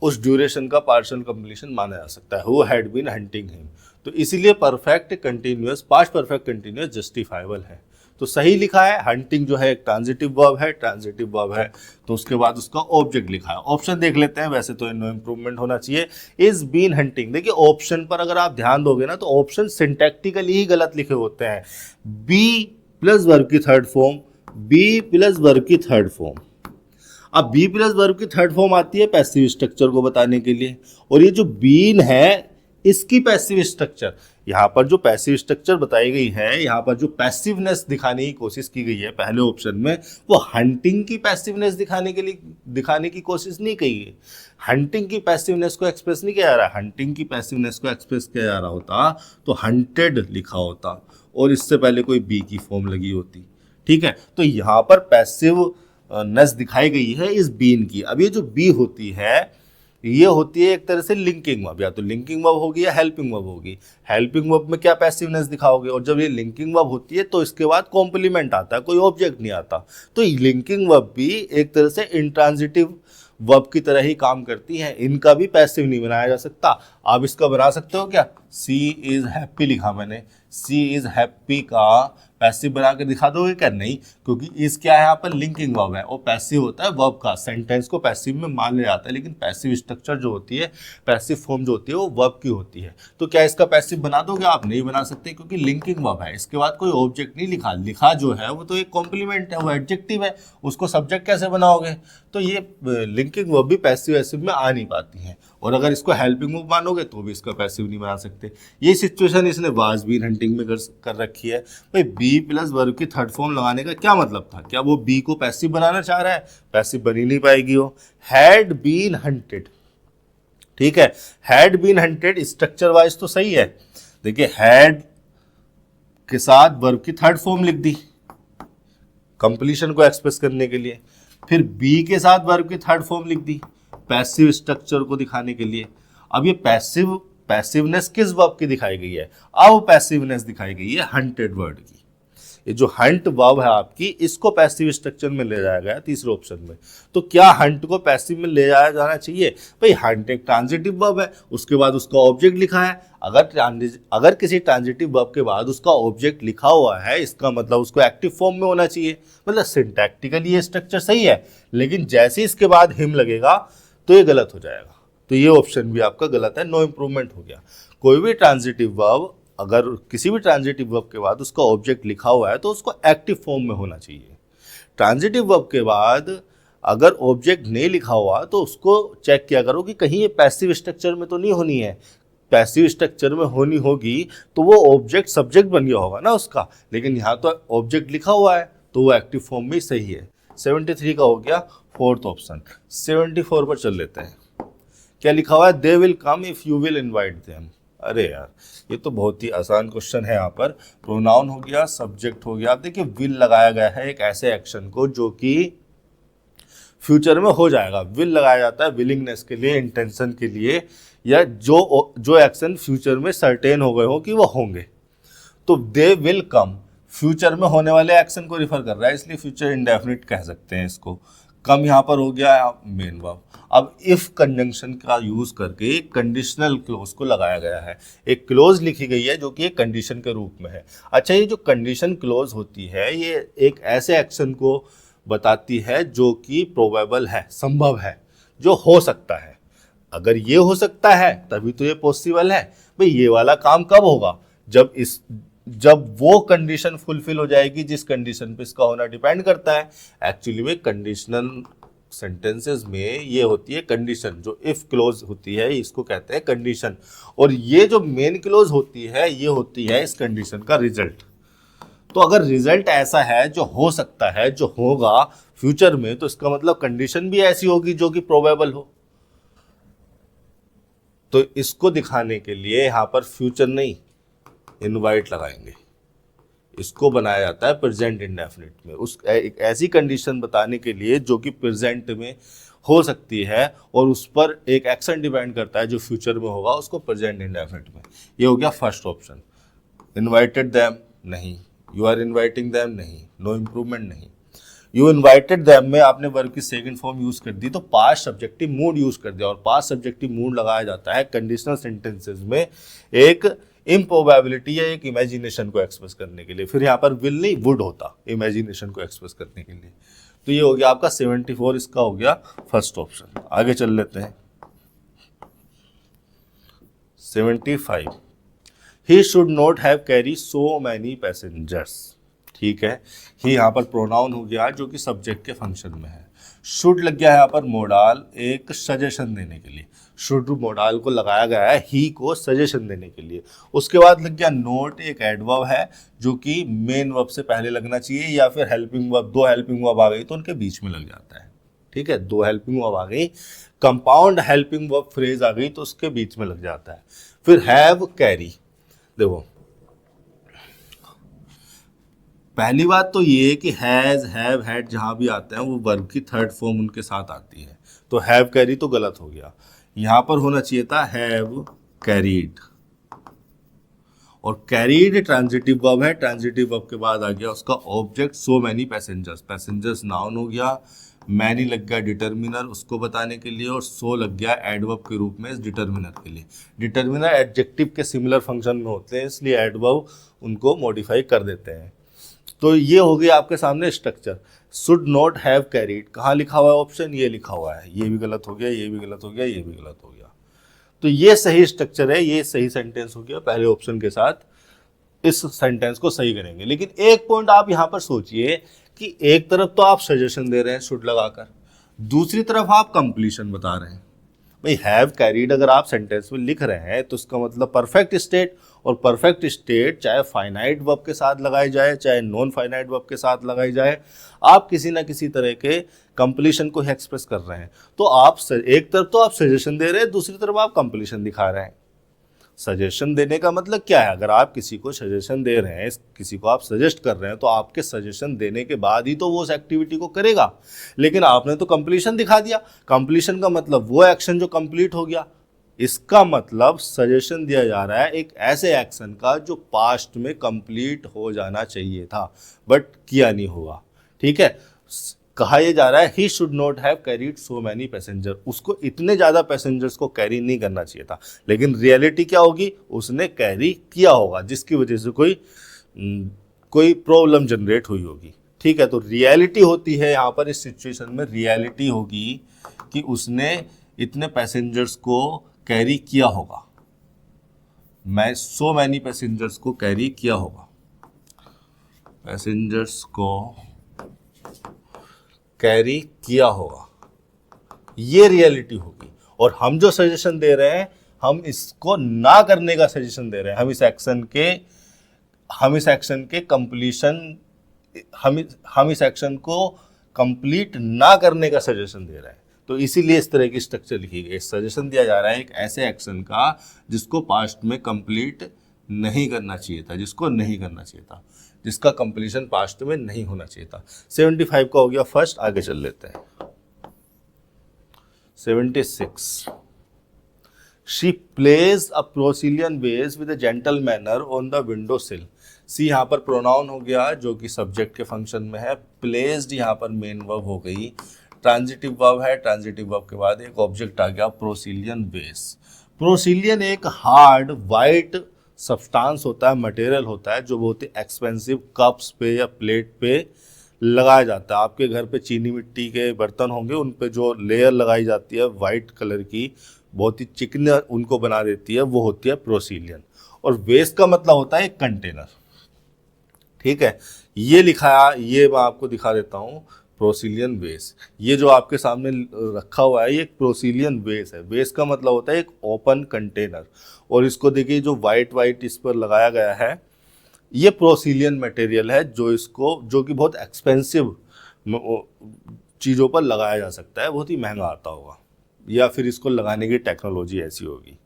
उस ड्यूरेशन का पार्शियल कंप्लीशन माना जा सकता है। Who had been hunting him, तो इसीलिए perfect continuous, past perfect continuous justifiable है। तो सही लिखा है, हंटिंग जो है एक ट्रांजिटिव वर्ब है, ट्रांजिटिव वर्ब है तो उसके बाद उसका ऑब्जेक्ट लिखा है। ऑप्शन देख लेते हैं, वैसे तो नो इंप्रूवमेंट होना चाहिए। इज बीन हंटिंग, देखिए ऑप्शन पर अगर आप ध्यान दोगे ना तो ऑप्शन सिंटैक्टिकली ही गलत लिखे होते हैं। बी प्लस वर्ब की third form, be plus verb की थर्ड फॉर्म। अब बी प्लस वर्ब की थर्ड फॉर्म आती है पैसिव स्ट्रक्चर को बताने के लिए, और ये जो बीन है इसकी पैसिव स्ट्रक्चर, यहाँ पर जो पैसिव स्ट्रक्चर बताई गई है, यहाँ पर जो पैसिवनेस दिखाने की कोशिश की गई है पहले ऑप्शन में, वो हंटिंग की पैसिवनेस दिखाने की कोशिश नहीं की है। हंटिंग की पैसिवनेस को एक्सप्रेस नहीं किया जा रहा, हंटिंग की पैसिवनेस को एक्सप्रेस किया जा रहा होता तो हंटेड लिखा होता और इससे पहले कोई बी की फॉर्म लगी होती। ठीक है, तो यहाँ पर पैसिव नेस दिखाई गई है इस बीन की। अब ये जो बी होती है ये होती है एक तरह से लिंकिंग वर्ब, या तो लिंकिंग वर्ब होगी या हेल्पिंग वर्ब होगी। हेल्पिंग वर्ब में क्या पैसिवनेस दिखाओगे, और जब ये लिंकिंग वर्ब होती है तो इसके बाद कॉम्प्लीमेंट आता है, कोई ऑब्जेक्ट नहीं आता। तो लिंकिंग वर्ब भी एक तरह से इंट्रांजिटिव वर्ब की तरह ही काम करती है, इनका भी पैसिव नहीं बनाया जा सकता। आप इसका बना सकते हो क्या, सी इज हैप्पी लिखा मैंने, सी इज हैप्पी का पैसिव बना के दिखा दोगे क्या, नहीं, क्योंकि इस क्या है यहाँ पर लिंकिंग वर्ब है और पैसिव होता है वर्ब का, सेंटेंस को पैसिव में मान लिया जाता है, लेकिन पैसिव स्ट्रक्चर जो होती है, पैसिव फॉर्म जो होती है वो वर्ब की होती है। तो क्या इसका पैसिव बना दोगे आप, नहीं बना सकते, क्योंकि लिंकिंग वर्ब है, इसके बाद कोई ऑब्जेक्ट नहीं लिखा, लिखा जो है वो तो एक कॉम्प्लीमेंट है, वो एडजेक्टिव है, उसको सब्जेक्ट कैसे बनाओगे। तो ये लिंकिंग वर्ब भी पैसिव एसिव में आ नहीं पाती है, और अगर इसको हेल्पिंग वर्ब मानोगे तो भी इसका पैसिव नहीं बना सकते। ये सिचुएशन इसने वाज बीन हंटिंग में कर रखी है। भाई बी प्लस वर्ब की थर्ड फॉर्म लगाने का क्या मतलब था, क्या वो बी को पैसिव बनाना चाह रहा है, पैसिव बनी नहीं पाएगी वो। हैड बीन हंटेड, ठीक है, had been hunted structure wise तो सही है। देखिए हैड के साथ वर्ब की थर्ड फॉर्म लिख दी कंप्लीशन को एक्सप्रेस करने के लिए, फिर बी के साथ वर्ब की थर्ड फॉर्म लिख दी पैसिव स्ट्रक्चर को दिखाने के लिए। अब ये पैसिवनेस किस वर्ब की दिखाई गई है, अब पैसिवनेस दिखाई गई है हंटेड वर्ड की। ये जो हंट वर्ब है आपकी, इसको पैसिव स्ट्रक्चर में ले जाया गया तीसरे ऑप्शन में। तो क्या हंट को पैसिव में ले जाया जाना चाहिए, भाई हंट एक ट्रांजिटिव वर्ब है, उसके बाद उसका ऑब्जेक्ट लिखा है। अगर किसी ट्रांजिटिव वर्ब के बाद उसका ऑब्जेक्ट लिखा हुआ है, इसका मतलब उसको एक्टिव फॉर्म में होना चाहिए, मतलब सिंटैक्टिकली ये स्ट्रक्चर सही है, लेकिन जैसे इसके बाद हिम लगेगा तो ये गलत हो जाएगा। तो ये ऑप्शन भी आपका गलत है, नो इंप्रूवमेंट हो गया। कोई भी ट्रांजिटिव वर्ब, अगर किसी भी ट्रांजिटिव वर्ब के बाद उसका ऑब्जेक्ट लिखा हुआ है तो उसको एक्टिव फॉर्म में होना चाहिए। ट्रांजिटिव वर्ब के बाद अगर ऑब्जेक्ट नहीं लिखा हुआ तो उसको चेक किया करो कि कहीं ये पैसिव स्ट्रक्चर में तो नहीं होनी है। पैसिव स्ट्रक्चर में होनी होगी तो वो ऑब्जेक्ट सब्जेक्ट बन गया होगा ना उसका, लेकिन यहाँ तो ऑब्जेक्ट लिखा हुआ है तो वो एक्टिव फॉर्म में सही है। 73 का हो गया फोर्थ ऑप्शन। 74 पर चल लेते हैं। क्या लिखा हुआ है, they will come if you will invite them. अरे यार, ये तो बहुत ही आसान क्वेश्चन है। यहाँ पर प्रोनाउन हो गया, सब्जेक्ट हो गया। आप देखिए विल लगाया गया है एक ऐसे एक्शन को जो कि फ्यूचर में हो जाएगा। विल लगाया जाता है विलिंगनेस के लिए, इंटेंशन के लिए, या जो एक्शन फ्यूचर में सर्टेन हो गए हो कि वो होंगे। तो दे विल कम फ्यूचर में होने वाले एक्शन को रिफर कर रहा है, इसलिए फ्यूचर इंडेफिनिट कह सकते हैं इसको। कम यहाँ पर हो गया मेन वर्ब। अब इफ कंजंक्शन का यूज करके एक कंडीशनल क्लोज को लगाया गया है। एक क्लोज लिखी गई है जो कि एक कंडीशन के रूप में है। अच्छा, ये जो कंडीशन क्लोज होती है ये एक ऐसे एक्शन को बताती है जो कि प्रोबेबल है, संभव है, जो हो सकता है। अगर ये हो सकता है तभी तो ये पॉसिबल है। भाई ये वाला काम कब होगा? जब वो कंडीशन फुलफिल हो जाएगी जिस कंडीशन पे इसका होना डिपेंड करता है। एक्चुअली में कंडीशनल सेंटेंसेस में ये होती है कंडीशन। जो इफ क्लोज होती है इसको कहते हैं कंडीशन, और ये जो मेन क्लोज होती है ये होती है इस कंडीशन का रिजल्ट। तो अगर रिजल्ट ऐसा है जो हो सकता है, जो होगा फ्यूचर में, तो इसका मतलब कंडीशन भी ऐसी होगी जो कि प्रोबेबल हो। तो इसको दिखाने के लिए यहां पर फ्यूचर नहीं, इनवाइट लगाएंगे। इसको बनाया जाता है प्रेजेंट इंडेफिनिट में, उस एक ऐसी कंडीशन बताने के लिए जो कि प्रेजेंट में हो सकती है और उस पर एक एक्शन डिपेंड करता है जो फ्यूचर में होगा, उसको प्रेजेंट इंडेफिनिट में। ये हो गया फर्स्ट ऑप्शन। इनवाइटेड देम नहीं, यू आर इनवाइटिंग देम नहीं, नो इम्प्रूवमेंट नहीं। यू इनवाइटेड देम में आपने वर्ब की सेकंड फॉर्म यूज कर दी तो पास्ट सब्जेक्टिव मूड यूज कर दिया, और पास्ट सब्जेक्टिव मूड लगाया जाता है कंडीशनल सेंटेंसेस में एक इम्प्रोबेबिलिटी या एक इमेजिनेशन को एक्सप्रेस करने के लिए। फिर यहाँ पर विल नहीं, वुड होता इमेजिनेशन को एक्सप्रेस करने के लिए। तो ये हो गया आपका 74, इसका हो गया फर्स्ट ऑप्शन। आगे चल लेते हैं 75। He should not have carry so many passengers. ठीक है, ही यहाँ पर प्रोनाउन हो गया जो कि सब्जेक्ट के फंक्शन में है। शुड लग गया यहाँ पर मोडाल एक सजेशन देने के लिए। शुड मोडाल को लगाया गया है ही को सजेशन देने के लिए। उसके बाद लग गया नोट एक एडवर्ब है जो कि मेन वर्ब से पहले लगना चाहिए, या फिर हेल्पिंग वर्ब, दो हेल्पिंग वर्ब आ गई तो उनके बीच में लग जाता है। ठीक है, दो हेल्पिंग वर्ब आ गई, कंपाउंड हेल्पिंग वर्ब फ्रेज आ गई तो उसके बीच में लग जाता है। फिर हैव कैरी, देखो पहली बात तो ये कि हैज, हैव, हैड जहां भी आते हैं वो वर्ब की थर्ड फॉर्म उनके साथ आती है, तो हैव कैरी तो गलत हो गया। यहां पर होना चाहिए था हैव कैरीड, और कैरीड ट्रांजिटिव वर्ब है। ट्रांजिटिव वर्ब के बाद आ गया उसका object so many passengers. Passengers noun हो गया, मैनी लग गया डिटर्मिनर उसको बताने के लिए, और सो लग गया एडवर्ब के रूप में इस डिटर्मिनर के लिए। डिटर्मिनर एडजेक्टिव के सिमिलर फंक्शन में होते हैं, इसलिए एडवर्ब उनको मॉडिफाई कर देते हैं। तो ये हो गया आपके सामने structure. Should not have carried कहाँ लिखा हुआ है ऑप्शन, ये लिखा हुआ है, ये भी गलत हो गया, ये भी गलत हो गया, ये भी गलत हो गया। तो ये सही स्ट्रक्चर है, ये सही सेंटेंस हो गया। पहले ऑप्शन के साथ इस सेंटेंस को सही करेंगे। लेकिन एक पॉइंट आप यहाँ पर सोचिए कि एक तरफ तो आप सजेशन दे रहे हैं शुड लगाकर, दूसरी तरफ आप कंप्लीशन बता रहे हैं। भाई हैव कैरीड अगर आप सेंटेंस में लिख रहे हैं तो इसका मतलब परफेक्ट स्टेट, और परफेक्ट स्टेट चाहे फाइनाइट वर्ब के साथ लगाई जाए चाहे नॉन फाइनाइट वर्ब के साथ लगाई जाए, आप किसी ना किसी तरह के कंप्लीशन को ही एक्सप्रेस कर रहे हैं। तो आप एक तरफ तो आप सजेशन दे रहे हैं, दूसरी तरफ आप कंप्लीशन दिखा रहे हैं। सजेशन देने का मतलब क्या है? अगर आप किसी को सजेशन दे रहे हैं, किसी को आप सजेस्ट कर रहे हैं, तो आपके सजेशन देने के बाद ही तो वो उस एक्टिविटी को करेगा। लेकिन आपने तो कंप्लीशन दिखा दिया। कंप्लीशन का मतलब वो एक्शन जो कंप्लीट हो गया। इसका मतलब सजेशन दिया जा रहा है एक ऐसे एक्शन का जो पास्ट में कंप्लीट हो जाना चाहिए था बट किया नहीं हुआ। ठीक है, कहा यह जा रहा है he should not have carried so many passenger, उसको इतने ज़्यादा पैसेंजर्स को कैरी नहीं करना चाहिए था। लेकिन रियलिटी क्या होगी, उसने कैरी किया होगा जिसकी वजह से कोई प्रॉब्लम जनरेट हुई होगी। ठीक है, तो रियलिटी होती है यहाँ पर इस सिचुएशन में, रियलिटी होगी कि उसने इतने पैसेंजर्स को कैरी किया होगा, मैं सो मैनी पैसेंजर्स को कैरी किया होगा, पैसेंजर्स को कैरी किया होगा, ये रियलिटी होगी। और हम जो सजेशन दे रहे हैं, हम इसको ना करने का सजेशन दे रहे हैं। हम इस एक्शन के कंप्लीशन, हम इस एक्शन को कंप्लीट ना करने का सजेशन दे रहे हैं। तो इसीलिए इस तरह की स्ट्रक्चर लिखी गई। सजेशन दिया जा रहा है एक ऐसे एक्शन का जिसको पास्ट में कंप्लीट नहीं करना चाहिए था, जिसका कंप्लीशन पास्ट में नहीं होना चाहिए था। 75 का हो गया फर्स्ट, आगे चल लेते हैं। 76, she placed a porcelain vase with a gentle manner on the window sill. She यहाँ पर प्रोनाउन हो गया जो कि सब्जेक्ट के फंक्शन में है, प्लेस्ड यहाँ पर मेन वर्ब हो गई, ट्रांजिटिव वर्ब है, ट्रांजिटिव वर्ब के बाद एक ऑब्जेक्ट आ गया प्रोसिलियन वेज। प्रोसिलियन एक हार्ड वाइट सब्सटेंस होता है, मटेरियल होता है जो बहुत ही एक्सपेंसिव कप्स पे या प्लेट पे लगाया जाता है। आपके घर पे चीनी मिट्टी के बर्तन होंगे, उन पे जो लेयर लगाई जाती है वाइट कलर की, बहुत ही चिकनी उनको बना देती है, वो होती है प्रोसिलियन। और वेस का मतलब होता है एक कंटेनर, ठीक है। ये लिखा, ये मैं आपको दिखा देता हूँ, प्रोसिलियन वेस। ये जो आपके सामने रखा हुआ है ये एक प्रोसिलियन वेस है। वेस का मतलब होता है एक ओपन कंटेनर। और इसको देखिए जो वाइट इस पर लगाया गया है, ये प्रोसिलियन मटेरियल है जो कि बहुत एक्सपेंसिव चीज़ों पर लगाया जा सकता है, बहुत ही महंगा आता होगा, या फिर इसको लगाने की टेक्नोलॉजी ऐसी होगी।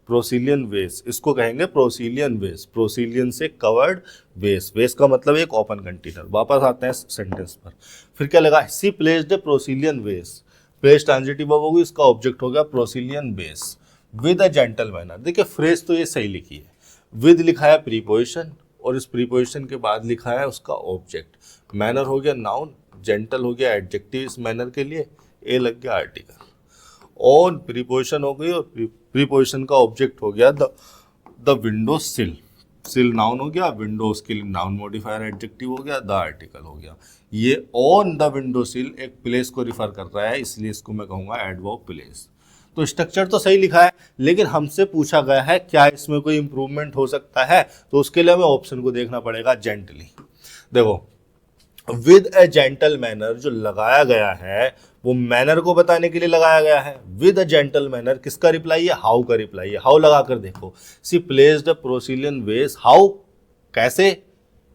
प्रोसिलियन वेस, इसको कहेंगे प्रोसिलियन वेस, प्रोसिलियन से कवर्ड वेस। वेस का मतलब एक ओपन कंटेनर। वापस आते हैं सेंटेंस पर, फिर क्या लगा, सी प्लेस्ड प्रोसिलियन वेस, प्लेस ट्रांजिटिव वर्ब होगी, इसका ऑब्जेक्ट हो गया प्रोसिलियन वेस विद अ जेंटल मैनर। देखिए फ्रेज तो ये सही लिखी है, विद लिखा है प्रीपोजिशन और इस प्रीपोजिशन के बाद लिखा है उसका ऑब्जेक्ट। मैनर हो गया नाउन, जेंटल हो गया एडजेक्टिव इस मैनर के लिए, ए लग गया आर्टिकल, ऑन प्रीपोजिशन हो गई और प्रीपोजिशन का ऑब्जेक्ट हो गया द विंडो सिल। सिल नाउन हो गया, विंडो उसके लिए नाउन मॉडिफायर एडजेक्टिव हो गया, द आर्टिकल हो गया। ये ऑन द विंडो सिल एक प्लेस को रिफर कर रहा है, इसलिए इसको मैं कहूँगा एडवर्ब प्लेस। तो स्ट्रक्चर तो सही लिखा है, लेकिन हमसे पूछा गया है क्या इसमें कोई इंप्रूवमेंट हो सकता है, तो उसके लिए हमें ऑप्शन को देखना पड़ेगा। जेंटली, देखो विद ए जेंटल मैनर जो लगाया गया है वो मैनर को बताने के लिए लगाया गया है। विद अ जेंटल मैनर किसका रिप्लाई है, हाउ का रिप्लाई है। हाउ लगा कर देखो, सी प्लेस्ड अ प्रोसिलियन वेस, हाउ कैसे,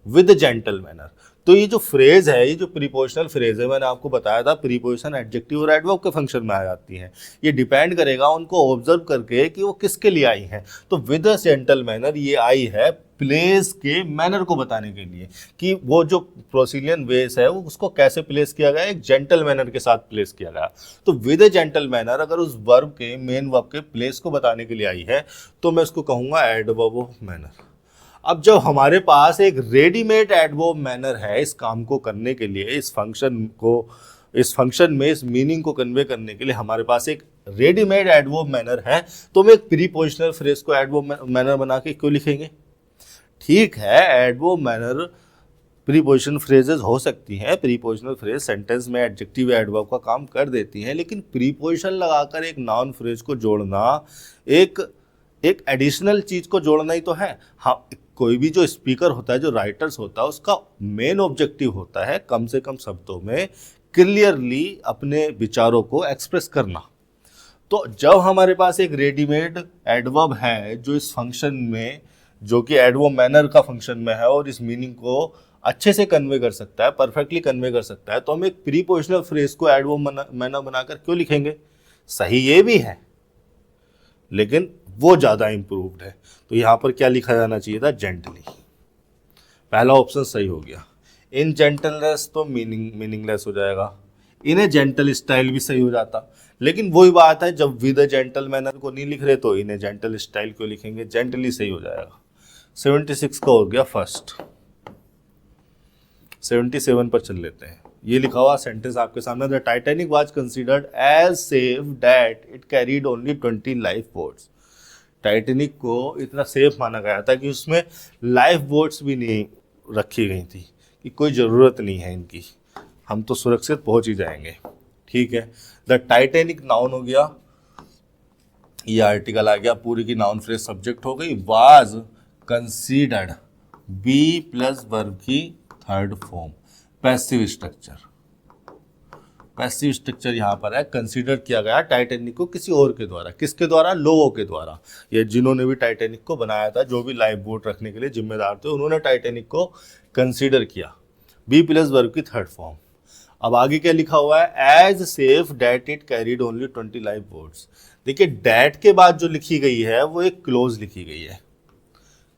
विद जेंटल मैनर। तो ये जो फ्रेज है, ये जो प्रीपोजिशनल फ्रेज है, मैंने आपको बताया था प्रीपोजिशन एडजेक्टिव और एडवर्ब के फंक्शन में आ जाती हैं। ये डिपेंड करेगा उनको ऑब्जर्व करके कि वो किसके लिए आई हैं। तो विद अ जेंटल मैनर ये आई है प्लेस के मैनर को बताने के लिए कि वो जो प्रोसिलियन वेस है वो उसको कैसे प्लेस किया गया, एक जेंटल मैनर के साथ प्लेस किया गया। तो विद अ जेंटल मैनर अगर उस वर्ब के मेन वर्ब के प्लेस को बताने के लिए आई है तो मैं उसको कहूँगा एडवर्ब ऑफ मैनर। अब जब हमारे पास एक रेडीमेड एडवर्ब मैनर है इस काम को करने के लिए, इस फंक्शन में इस मीनिंग को कन्वे करने के लिए हमारे पास एक रेडीमेड एडवर्ब मैनर है, तो हम एक प्रीपोजिशनल फ्रेज को एडवर्ब मैनर बना के क्यों लिखेंगे। ठीक है, एडवर्ब मैनर प्रीपोजिशन फ्रेजेस हो सकती हैं, प्रीपोजिशनल फ्रेज सेंटेंस में एडजेक्टिव एडवर्ब का काम कर देती हैं, लेकिन प्रीपोजिशन लगाकर एक नाउन फ्रेज को जोड़ना, एक एडिशनल चीज को जोड़ना ही तो है। हाँ, कोई भी जो स्पीकर होता है, जो राइटर्स होता है, उसका मेन ऑब्जेक्टिव होता है कम से कम शब्दों में क्लियरली अपने विचारों को एक्सप्रेस करना। तो जब हमारे पास एक रेडीमेड एडवर्ब है जो इस फंक्शन में, जो कि एडवर्ब मैनर का फंक्शन में है और इस मीनिंग को अच्छे से कन्वे कर सकता है, परफेक्टली कन्वे कर सकता है, तो हम एक प्रीपोजिशनल फ्रेज को एडवर्ब मैनर बनाकर क्यों लिखेंगे। सही ये भी है, लेकिन वो ज़्यादा इम्प्रूव्ड है। तो यहाँ पर क्या लिखा जाना चाहिए था, जेंटली। पहला ऑप्शन सही हो गया। इन जेंटलनेस तो मीनिंगलेस हो जाएगा, इन ए जेंटल स्टाइल भी सही हो जाता, लेकिन वही बात है जब विद अ जेंटल मैनर को नहीं लिख रहे तो इन ए जेंटल स्टाइल क्यों लिखेंगे, जेंटली सही हो जाएगा। 76 का हो गया फर्स्ट। 77 पर चल लेते हैं। ये लिखा हुआ सेंटेंस आपके सामने, the Titanic was considered as safe that it carried only 20 life boats. Titanic को इतना सेफ माना गया था कि उसमें लाइफ बोट्स भी नहीं रखी गई थी, कि कोई ज़रूरत नहीं है इनकी, हम तो सुरक्षित पहुंच ही जाएंगे। ठीक है, द टाइटैनिक नाउन हो गया, ये आर्टिकल आ गया, पूरी की नाउन फ्रेज सब्जेक्ट हो गई। Was considered, be plus verb की third form, passive structure. Passive structure यहाँ पर है, कंसीडर किया गया टाइटैनिक को किसी और के द्वारा, किसके द्वारा, लोगों के द्वारा, या जिन्होंने भी टाइटैनिक को बनाया था, जो भी लाइफ बोट रखने के लिए जिम्मेदार थे, उन्होंने टाइटैनिक को कंसीडर किया। बी प्लस वर्ब की थर्ड फॉर्म। अब आगे क्या लिखा हुआ है, as safe that it carried only 20 life boats. देखिए डैट के बाद जो लिखी गई है वो एक क्लोज लिखी गई है,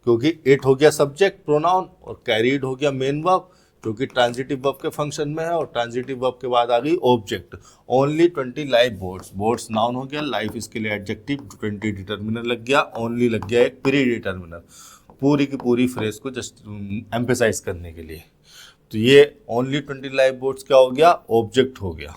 क्योंकि इट हो गया सब्जेक्ट प्रोनाउन और कैरीड हो गया मेन वर्ब, जो कि ट्रांजिटिव वर्ब के फंक्शन में है, और ट्रांजिटिव वर्ब के बाद आ गई object. Only 20 life boards, boards noun हो गया, लाइफ इसके लिए एडजेक्टिव, 20 डिटर्मिनर लग गया, ओनली लग गया एक प्री डिटर्मिनर, पूरी की पूरी फ्रेज को जस्ट एम्फेसाइज करने के लिए। तो ये ओनली 20 लाइव बोर्ड्स क्या हो गया, ऑब्जेक्ट हो गया,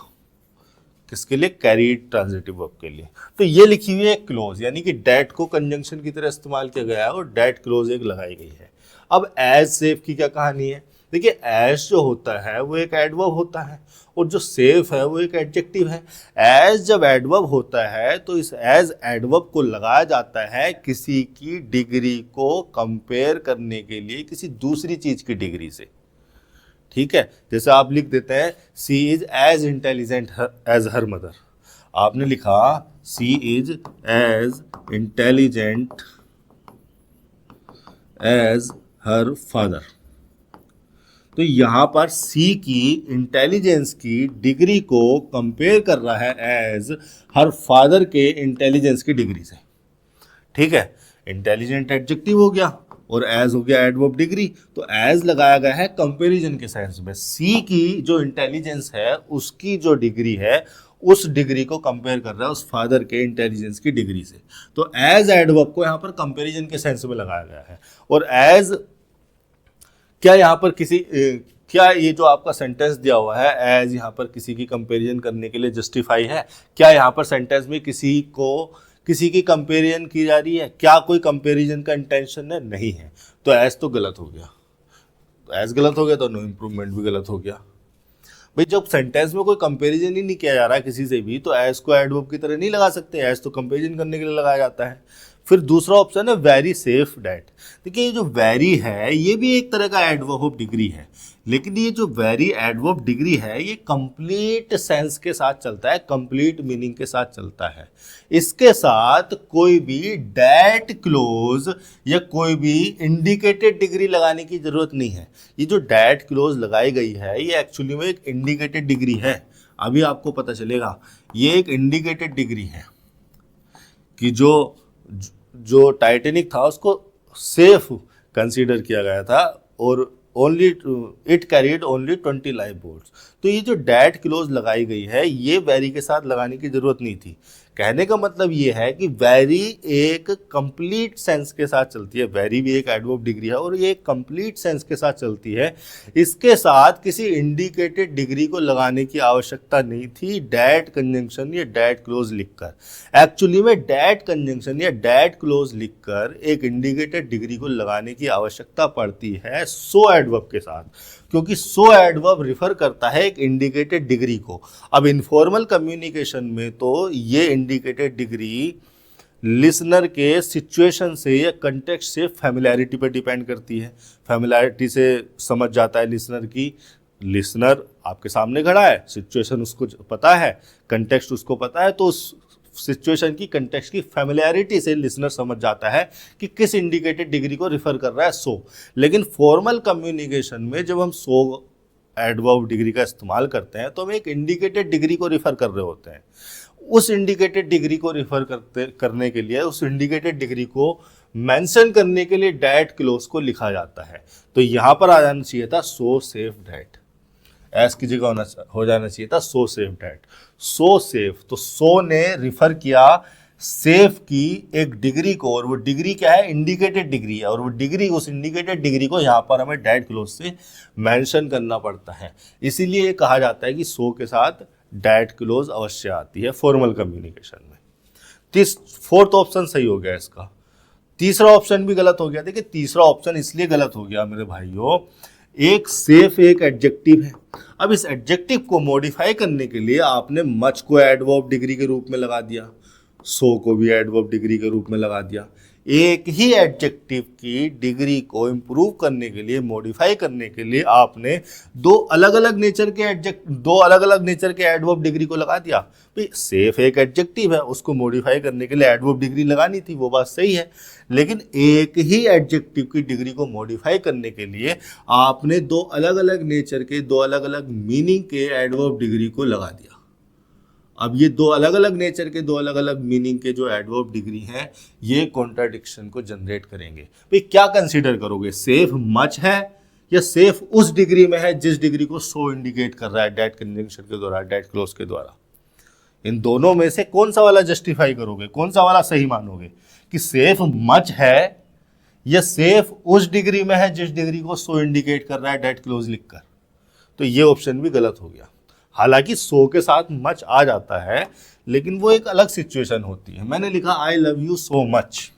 किसके लिए, कैरीड ट्रांजिटिव वर्ब के लिए। तो ये लिखी हुई है क्लोज, यानी कि डैट को कंजंक्शन की तरह इस्तेमाल किया गया है और डैट क्लोज एक लगाई गई है। अब एज सेफ की क्या कहानी है, देखिए एज जो होता है वो एक एडवर्ब होता है और जो सेफ है वो एक एडजेक्टिव है। एज जब एडवर्ब होता है तो इस एज एडवर्ब को लगाया जाता है किसी की डिग्री को कंपेयर करने के लिए किसी दूसरी चीज की डिग्री से, ठीक है। जैसे आप लिख देते हैं she is as intelligent as her mother, आपने लिखा she is as intelligent as her father, तो यहां पर सी की इंटेलिजेंस की डिग्री को कंपेयर कर रहा है एज हर फादर के इंटेलिजेंस की डिग्री से, ठीक है। इंटेलिजेंट एडजेक्टिव हो गया और एज हो गया एडवर्ब डिग्री, तो एज लगाया गया है कंपैरिजन के सेंस में। सी की जो इंटेलिजेंस है उसकी जो डिग्री है उस डिग्री को कंपेयर कर रहा है उस फादर के इंटेलिजेंस की डिग्री से, तो एज एडवर्ब को यहां पर कंपैरिजन के सेंस में लगाया गया है। और एज क्या यहाँ पर क्या ये जो आपका सेंटेंस दिया हुआ है एज यहाँ पर किसी की कंपैरिजन करने के लिए जस्टिफाई है, क्या यहाँ पर सेंटेंस में किसी की कंपेरिजन की जा रही है, क्या कोई कंपैरिजन का इंटेंशन है, नहीं है, तो एज तो गलत हो गया, तो एज गलत हो गया तो नो इम्प्रूवमेंट भी गलत हो गया। भाई जब सेंटेंस में कोई कंपैरिजन ही नहीं किया जा रहा है किसी से भी, तो एज को एडवर्ब की तरह नहीं लगा सकते, एज तो कंपैरिजन करने के लिए लगाया जाता है। फिर दूसरा ऑप्शन है वेरी सेफ डैट। देखिए ये जो वेरी है ये भी एक तरह का एडवर्ब ऑफ डिग्री है, लेकिन ये जो वेरी एडवर्ब डिग्री है ये कंप्लीट सेंस के साथ चलता है, कंप्लीट मीनिंग के साथ चलता है। इसके साथ कोई भी डैट क्लोज या कोई भी इंडिकेटेड डिग्री लगाने की जरूरत नहीं है। ये जो डैट क्लोज लगाई गई है ये एक्चुअली में एक इंडिकेटेड डिग्री है, अभी आपको पता चलेगा। ये एक इंडिकेटेड डिग्री है कि जो टाइटैनिक था उसको सेफ कंसीडर किया गया था और only it carried only 20 life boards. तो ये जो डैट क्लोज लगाई गई है ये वेरी के साथ लगाने की जरूरत नहीं थी। कहने का मतलब ये है कि वेरी एक कंप्लीट सेंस के साथ चलती है, वेरी भी एक एडवर्ब डिग्री है और ये एक कंप्लीट सेंस के साथ चलती है। इसके साथ किसी इंडिकेटेड डिग्री को लगाने की आवश्यकता नहीं थी डैट कंजंक्शन या डैट क्लोज लिखकर। एक्चुअली में डैट कंजंक्शन या डैट क्लोज लिखकर एक इंडिकेटेड डिग्री को लगाने की आवश्यकता पड़ती है सो एडवर्ब के साथ, क्योंकि सो एडवर्ब रिफर करता है एक इंडिकेटेड डिग्री को। अब इनफॉर्मल कम्युनिकेशन में तो ये इंडिकेटेड डिग्री लिसनर के सिचुएशन से या कंटेक्स्ट से फैमिलैरिटी पर डिपेंड करती है। फैमिलैरिटी से समझ जाता है लिसनर की, लिसनर आपके सामने खड़ा है, सिचुएशन उसको पता है, कंटेक्स्ट उसको पता है, तो उस सिचुएशन की कंटेक्स्ट की फैमिलियरिटी से लिसनर समझ जाता है कि किस इंडिकेटेड डिग्री को रिफर कर रहा है सो। लेकिन फॉर्मल कम्युनिकेशन में जब हम सो एडवर्ब डिग्री का इस्तेमाल करते हैं तो हम एक इंडिकेटेड डिग्री को रिफर कर रहे होते हैं। उस इंडिकेटेड डिग्री को रिफर करने के लिए, उस इंडिकेटेड डिग्री को मेंशन करने के लिए डैट क्लोज को लिखा जाता है। तो यहाँ पर आ जाना चाहिए था सो सेफ डैट, एस की जगह हो जाना चाहिए था सो सेफ डैट। सो सेफ, तो सो ने रिफर किया सेफ की एक डिग्री को, और वो डिग्री क्या है, इंडिकेटेड डिग्री है, और वो डिग्री, उस इंडिकेटेड डिग्री को यहाँ पर हमें डैट क्लोज से मेंशन करना पड़ता है। इसीलिए ये कहा जाता है कि सो के साथ डैट क्लोज अवश्य आती है फॉर्मल कम्युनिकेशन में। फोर्थ ऑप्शन सही हो गया इसका, तीसरा ऑप्शन भी गलत हो गया। देखिए तीसरा ऑप्शन इसलिए गलत हो गया मेरे भाइयों, एक सेफ एक एडजेक्टिव है। अब इस एडजेक्टिव को मॉडिफाई करने के लिए आपने मच को एडवर्ब डिग्री के रूप में लगा दिया, सो को भी एडवर्ब डिग्री के रूप में लगा दिया। एक ही एडजेक्टिव की डिग्री को इम्प्रूव करने के लिए, मॉडिफाई करने के लिए आपने दो अलग अलग नेचर के एडवर्ब डिग्री को लगा दिया। भाई सेफ एक एडजेक्टिव है, उसको मॉडिफाई करने के लिए एडवर्ब डिग्री लगानी थी, वो बात सही है, लेकिन एक ही एडजेक्टिव की डिग्री को मॉडिफाई करने के लिए आपने दो अलग अलग नेचर के, दो अलग अलग मीनिंग के एडवर्ब डिग्री को लगा दिया। अब ये दो अलग अलग नेचर के, दो अलग अलग मीनिंग के जो एडवर्ब डिग्री हैं, ये कॉन्ट्राडिक्शन को जनरेट करेंगे। भाई क्या कंसीडर करोगे, सेफ मच है या सेफ उस डिग्री में है जिस डिग्री को सो इंडिकेट कर रहा है डेट कंजंक्शन के द्वारा, डेट क्लोज के द्वारा? इन दोनों में से कौन सा वाला जस्टिफाई करोगे, कौन सा वाला सही मानोगे कि सेफ मच है या सेफ उस डिग्री में है जिस डिग्री को सो इंडिकेट कर रहा है डेट क्लोज लिखकर? तो ये ऑप्शन भी गलत हो गया। हालांकि सो के साथ मच आ जाता है, लेकिन वो एक अलग सिचुएशन होती है। मैंने लिखा I love you so much,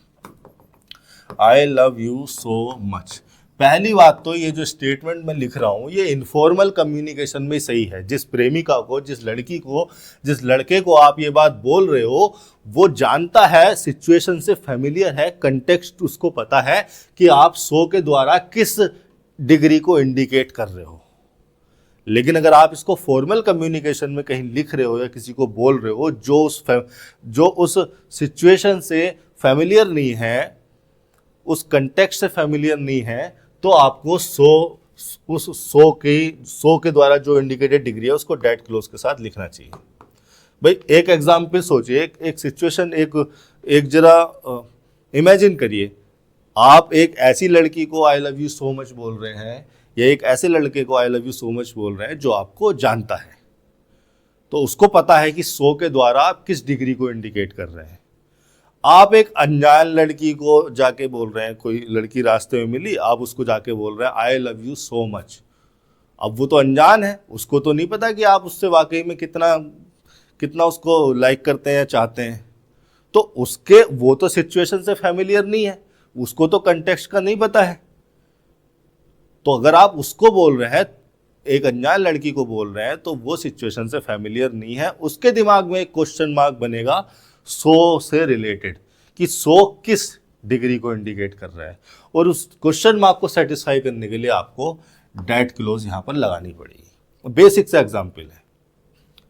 I love you so much. पहली बात तो ये जो स्टेटमेंट मैं लिख रहा हूँ ये इनफॉर्मल कम्युनिकेशन में सही है। जिस प्रेमिका को, जिस लड़की को, जिस लड़के को आप ये बात बोल रहे हो वो जानता है, सिचुएशन से फेमिलियर है, कंटेक्स्ट उसको पता है कि आप सो के द्वारा किस डिग्री को इंडिकेट कर रहे हो। लेकिन अगर आप इसको फॉर्मल कम्युनिकेशन में कहीं लिख रहे हो या किसी को बोल रहे हो जो उस सिचुएशन से फेमिलियर नहीं है, उस कंटेक्स्ट से फेमिलियर नहीं है, तो आपको सो के द्वारा जो इंडिकेटेड डिग्री है उसको डेट क्लोज के साथ लिखना चाहिए। भाई एक एग्जाम्पल सोचिए, एक सिचुएशन, एक जरा इमेजिन करिए, आप एक ऐसी लड़की को I love you so much बोल रहे हैं या एक ऐसे लड़के को I love you so much बोल रहे हैं जो आपको जानता है, तो उसको पता है कि सो के द्वारा आप किस डिग्री को इंडिकेट कर रहे हैं। आप एक अनजान लड़की को जाके बोल रहे हैं, कोई लड़की रास्ते में मिली, आप उसको जाके बोल रहे हैं I love you so much. अब वो तो अनजान है, उसको तो नहीं पता कि आप उससे वाकई में कितना उसको लाइक करते हैं या चाहते हैं, तो वो तो सिचुएशन से फैमिलियर नहीं है, उसको तो कंटेक्स्ट का नहीं पता है। तो अगर आप उसको बोल रहे हैं, एक अनजान लड़की को बोल रहे हैं, तो वो सिचुएशन से फैमिलियर नहीं है, उसके दिमाग में एक क्वेश्चन मार्क बनेगा सो से रिलेटेड कि सो किस डिग्री को इंडिकेट कर रहा है, और उस क्वेश्चन मार्क को सेटिस्फाई करने के लिए आपको डेट क्लोज यहां पर लगानी पड़ेगी। बेसिक सा एग्जाम्पल है,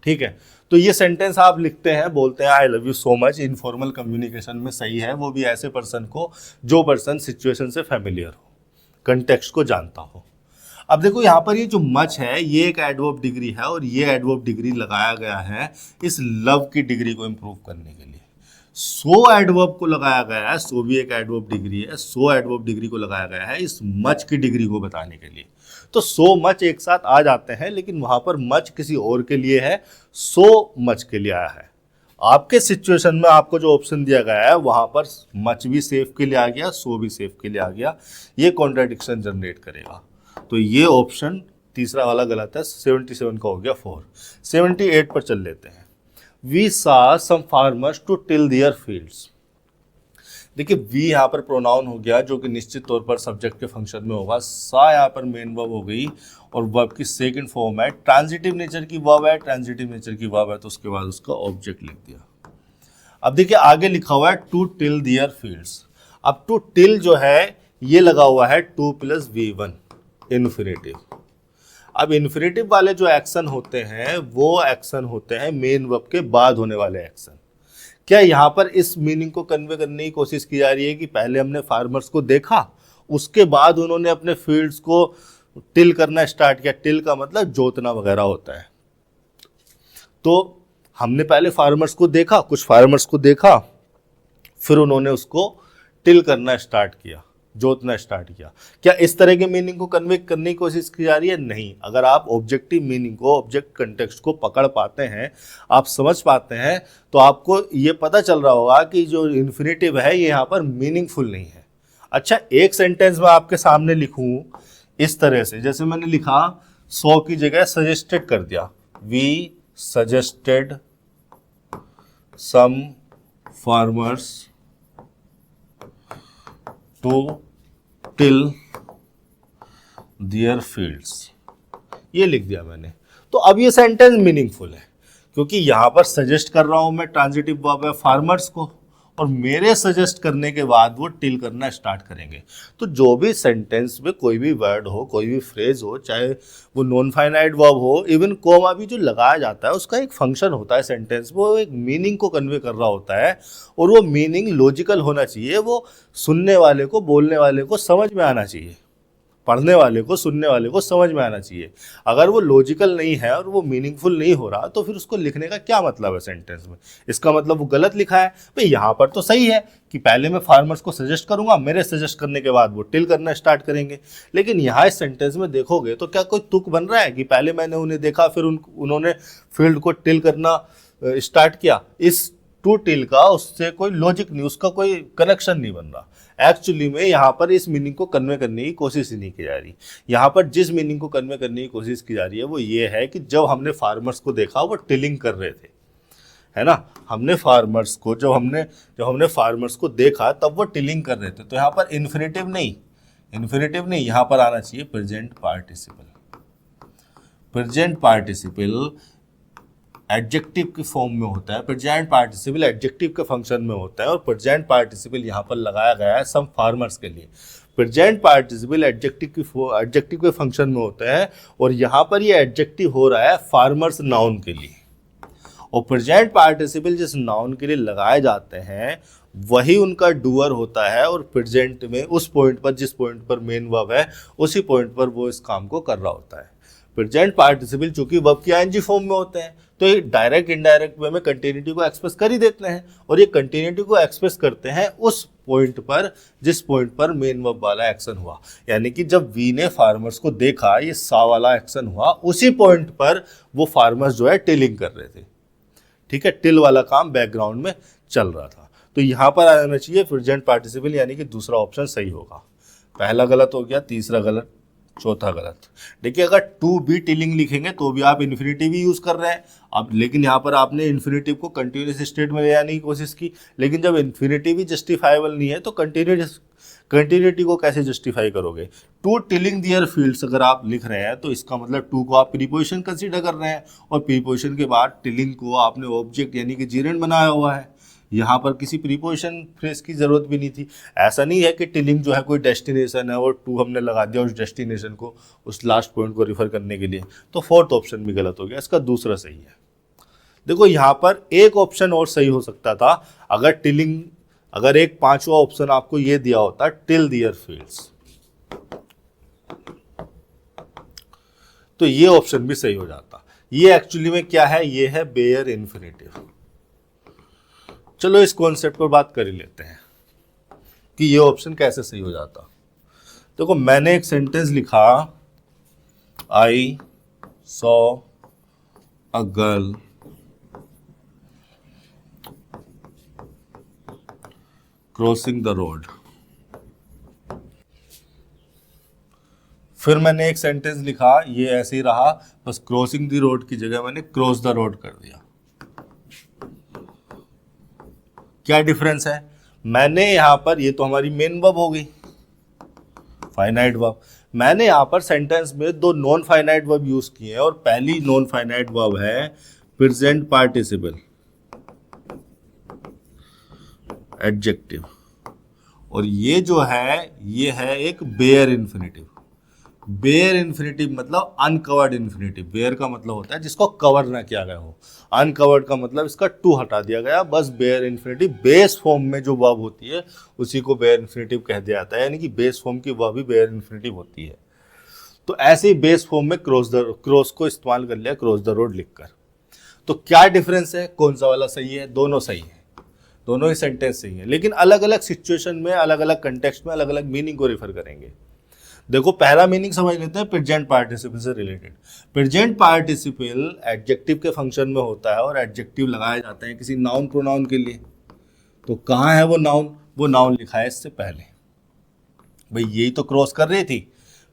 ठीक है। तो ये सेंटेंस आप लिखते हैं, बोलते हैं I love you so much, informal communication में सही है, वो भी ऐसे पर्सन को जो पर्सन सिचुएशन से फैमिलियर हो, कंटेक्स्ट को जानता हो। अब देखो यहाँ पर ये जो मच है ये एक एडवर्ब डिग्री है, और ये एडवर्ब डिग्री लगाया गया है इस लव की डिग्री को इम्प्रूव करने के लिए। सो एडवर्ब को लगाया गया है, सो भी एक एडवर्ब डिग्री है, सो एडवर्ब डिग्री को लगाया गया है इस मच की डिग्री को बताने के लिए। तो सो मच एक साथ आ जाते हैं, लेकिन वहां पर मच किसी और के लिए है, सो मच के लिए आया है। आपके सिचुएशन में आपको जो ऑप्शन दिया गया है वहां पर मच भी सेफ के लिए आ गया, सो भी सेफ के लिए आ गया, ये कॉन्ट्राडिक्शन जनरेट करेगा। तो ये ऑप्शन तीसरा वाला गलत है। 77 का हो गया 4। 78 पर चल लेते हैं। We saw some farmers to till their fields. देखिए वी यहाँ पर प्रोनाउन हो गया जो कि निश्चित तौर पर सब्जेक्ट के फंक्शन में होगा। सा यहाँ पर मेन वर्ब हो गई और वर्ब की सेकंड फॉर्म है, ट्रांजिटिव नेचर की वर्ब है, ट्रांजिटिव नेचर की वर्ब है, तो उसके बाद उसका ऑब्जेक्ट लिख दिया। अब देखिए आगे लिखा हुआ है टू टिल देयर फील्ड्स। अब टू टिल जो है ये लगा हुआ है 2 + V1 इन्फिनेटिव। अब इन्फिनेटिव वाले जो एक्शन होते हैं वो एक्शन होते हैं मेन वर्ब के बाद होने वाले एक्शन। क्या यहाँ पर इस मीनिंग को कन्वे करने की कोशिश की जा रही है कि पहले हमने फार्मर्स को देखा, उसके बाद उन्होंने अपने फील्ड्स को टिल करना स्टार्ट किया। टिल का मतलब जोतना वगैरह होता है। तो हमने पहले फार्मर्स को देखा, कुछ फार्मर्स को देखा, फिर उन्होंने उसको टिल करना स्टार्ट किया, जोतना स्टार्ट किया। क्या इस तरह के मीनिंग को कन्वे करने की कोशिश की जा रही है? नहीं। अगर आप ऑब्जेक्टिव मीनिंग को, ऑब्जेक्ट कंटेक्स्ट को पकड़ पाते हैं, आप समझ पाते हैं, तो आपको ये पता चल रहा होगा कि जो इन्फिनेटिव है ये यहाँ पर मीनिंगफुल नहीं है। अच्छा, एक सेंटेंस में आपके सामने लिखूं इस तरह से, जैसे मैंने लिखा 100 की जगह सजेस्टेड कर दिया, we suggested some farmers to till their fields, ये लिख दिया मैंने। तो अब ये सेंटेंस मीनिंगफुल है क्योंकि यहां पर सजेस्ट कर रहा हूं मैं ट्रांजिटिव वर्ब है फार्मर्स को, और मेरे सजेस्ट करने के बाद वो टिल करना स्टार्ट करेंगे। तो जो भी सेंटेंस में कोई भी वर्ड हो, कोई भी फ्रेज हो, चाहे वो नॉन फाइनाइट वर्ब हो, इवन कोमा भी जो लगाया जाता है उसका एक फंक्शन होता है सेंटेंस में, वो एक मीनिंग को कन्वे कर रहा होता है और वो मीनिंग लॉजिकल होना चाहिए, वो सुनने वाले को, बोलने वाले को समझ में आना चाहिए, पढ़ने वाले को, सुनने वाले को समझ में आना चाहिए। अगर वो लॉजिकल नहीं है और वो मीनिंगफुल नहीं हो रहा तो फिर उसको लिखने का क्या मतलब है सेंटेंस में? इसका मतलब वो गलत लिखा है। भाई यहाँ पर तो सही है कि पहले मैं फार्मर्स को सजेस्ट करूंगा, मेरे सजेस्ट करने के बाद वो टिल करना स्टार्ट करेंगे, लेकिन यहाँ इस सेंटेंस में देखोगे तो क्या कोई तुक बन रहा है कि पहले मैंने उन्हें देखा फिर उन्होंने फील्ड को टिल करना स्टार्ट किया? इस टू टिल का उससे कोई लॉजिक नहीं, उसका कोई कनेक्शन नहीं बन रहा। एक्चुअली में यहाँ पर इस मीनिंग को कन्वे करने की कोशिश ही नहीं की जा रही। यहाँ पर जिस मीनिंग को कन्वे करने की कोशिश की जा रही है वो ये है कि जब हमने फार्मर्स को देखा वो टिलिंग कर रहे थे, है ना, हमने फार्मर्स को जब हमने फार्मर्स को देखा तब वो टिलिंग कर रहे थे। तो यहाँ पर इन्फिनेटिव नहीं, यहाँ पर आना चाहिए present participle. Present participle adjective के फॉर्म में होता है, प्रेजेंट पार्टिसिपल एडजेक्टिव के फंक्शन में होता है और प्रेजेंट पार्टिसिपल यहाँ पर लगाया गया है सम फार्मर्स के लिए। प्रेजेंट पार्टिसिपल एडजेक्टिव के फंक्शन में होता है और यहाँ पर ये एडजेक्टिव हो रहा है फार्मर्स नाउन के लिए। और प्रेजेंट पार्टिसिपल जिस नाउन के लिए लगाए जाते हैं वही उनका डूअर होता है और प्रेजेंट में उस पॉइंट पर, जिस पॉइंट पर मेन वर्ब है उसी पॉइंट पर वो इस काम को कर रहा होता है। प्रेजेंट पार्टिसिपल चूंकि वर्ब की आईएनजी फॉर्म में होते हैं तो ये डायरेक्ट इनडायरेक्ट वे में कंटिन्यूटी को एक्सप्रेस कर ही देते हैं और ये कंटिन्यूटी को एक्सप्रेस करते हैं उस पॉइंट पर जिस पॉइंट पर मेन वर्ब वाला एक्शन हुआ। यानी कि जब वी ने फार्मर्स को देखा, ये सा वाला एक्शन हुआ, उसी पॉइंट पर वो फार्मर्स जो है टिलिंग कर रहे थे। ठीक है, टिल वाला काम बैकग्राउंड में चल रहा था। तो यहाँ पर आना चाहिए प्रेजेंट पार्टिसिपल, यानी कि दूसरा ऑप्शन सही होगा। पहला गलत हो गया, तीसरा गलत, चौथा गलत। देखिए अगर टू बी टिलिंग लिखेंगे तो भी आप इन्फिनिटिव ही यूज कर रहे हैं अब, लेकिन यहाँ पर आपने इन्फिनिटिव को कंटिन्यूअस स्टेट में ले जाने की कोशिश की, लेकिन जब इन्फिनिटिव ही जस्टिफाइबल नहीं है तो कंटिन्यूटी को कैसे जस्टिफाई करोगे? टू टिलिंग दियर फील्ड्स अगर आप लिख रहे हैं तो इसका मतलब टू को आप प्रीपोजिशन कंसीडर कर रहे हैं और प्रीपोजिशन के बाद टिलिंग को आपने ऑब्जेक्ट यानी कि जीरेंड बनाया हुआ है। यहाँ पर किसी प्रीपोजिशन फ्रेज की जरूरत भी नहीं थी। ऐसा नहीं है कि टिलिंग जो है कोई डेस्टिनेशन है और टू हमने लगा दिया उस डेस्टिनेशन को, उस लास्ट पॉइंट को रिफर करने के लिए। तो फोर्थ ऑप्शन भी गलत हो गया, इसका दूसरा सही है। देखो यहाँ पर एक ऑप्शन और सही हो सकता था अगर टिलिंग, अगर एक पांचवा ऑप्शन आपको ये दिया होता टिल दियर फील्ड्स, तो ये ऑप्शन भी सही हो जाता। ये एक्चुअली में क्या है? ये है बेयर इन्फिनिटिव। चलो इस कॉन्सेप्ट पर बात कर ही लेते हैं कि ये ऑप्शन कैसे सही हो जाता। देखो मैंने एक सेंटेंस लिखा, I saw a girl crossing the road. फिर मैंने एक सेंटेंस लिखा, ये ऐसे ही रहा, बस क्रॉसिंग द रोड की जगह मैंने क्रॉस द रोड कर दिया। क्या डिफरेंस है? मैंने यहां पर, ये तो हमारी मेन वर्ब हो गई, फाइनाइट वर्ब। मैंने यहां पर सेंटेंस में दो नॉन फाइनाइट वर्ब यूज किए हैं और पहली नॉन फाइनाइट वर्ब है प्रेजेंट पार्टिसिपल एडजेक्टिव और ये जो है ये है एक बेयर इन्फिनिटिव। बेयर इन्फिनिटिव मतलब अनकवर्ड इन्फिनिटिव। बेयर का मतलब होता है जिसको कवर ना किया गया हो, अनकवर्ड का मतलब इसका टू हटा दिया गया। बस बेयर इन्फिनिटिव बेस फॉर्म में जो वर्ब होती है उसी को बेयर इन्फिनिटिव कह दिया जाता है, यानी कि बेस फॉर्म की वर्ब भी बेयर इन्फिनिटिव होती है। तो ऐसे ही बेस फॉर्म में क्रॉस को इस्तेमाल कर लिया, क्रॉस द रोड लिखकर। तो क्या डिफरेंस है, कौन सा वाला सही है? दोनों सही है, दोनों ही सेंटेंस सही है, लेकिन अलग अलग सिचुएशन में, अलग अलग कंटेक्स्ट में अलग अलग मीनिंग को रेफर करेंगे। देखो पहला मीनिंग समझ लेते हैं प्रेजेंट पार्टिसिपल से रिलेटेड। प्रेजेंट पार्टिसिपल एडजेक्टिव के फंक्शन में होता है और एडजेक्टिव लगाए जाते हैं किसी नाउन प्रोनाउन के लिए। तो कहाँ है वो नाउन? वो नाउन लिखा है इससे पहले। भाई यही तो क्रॉस कर रही थी।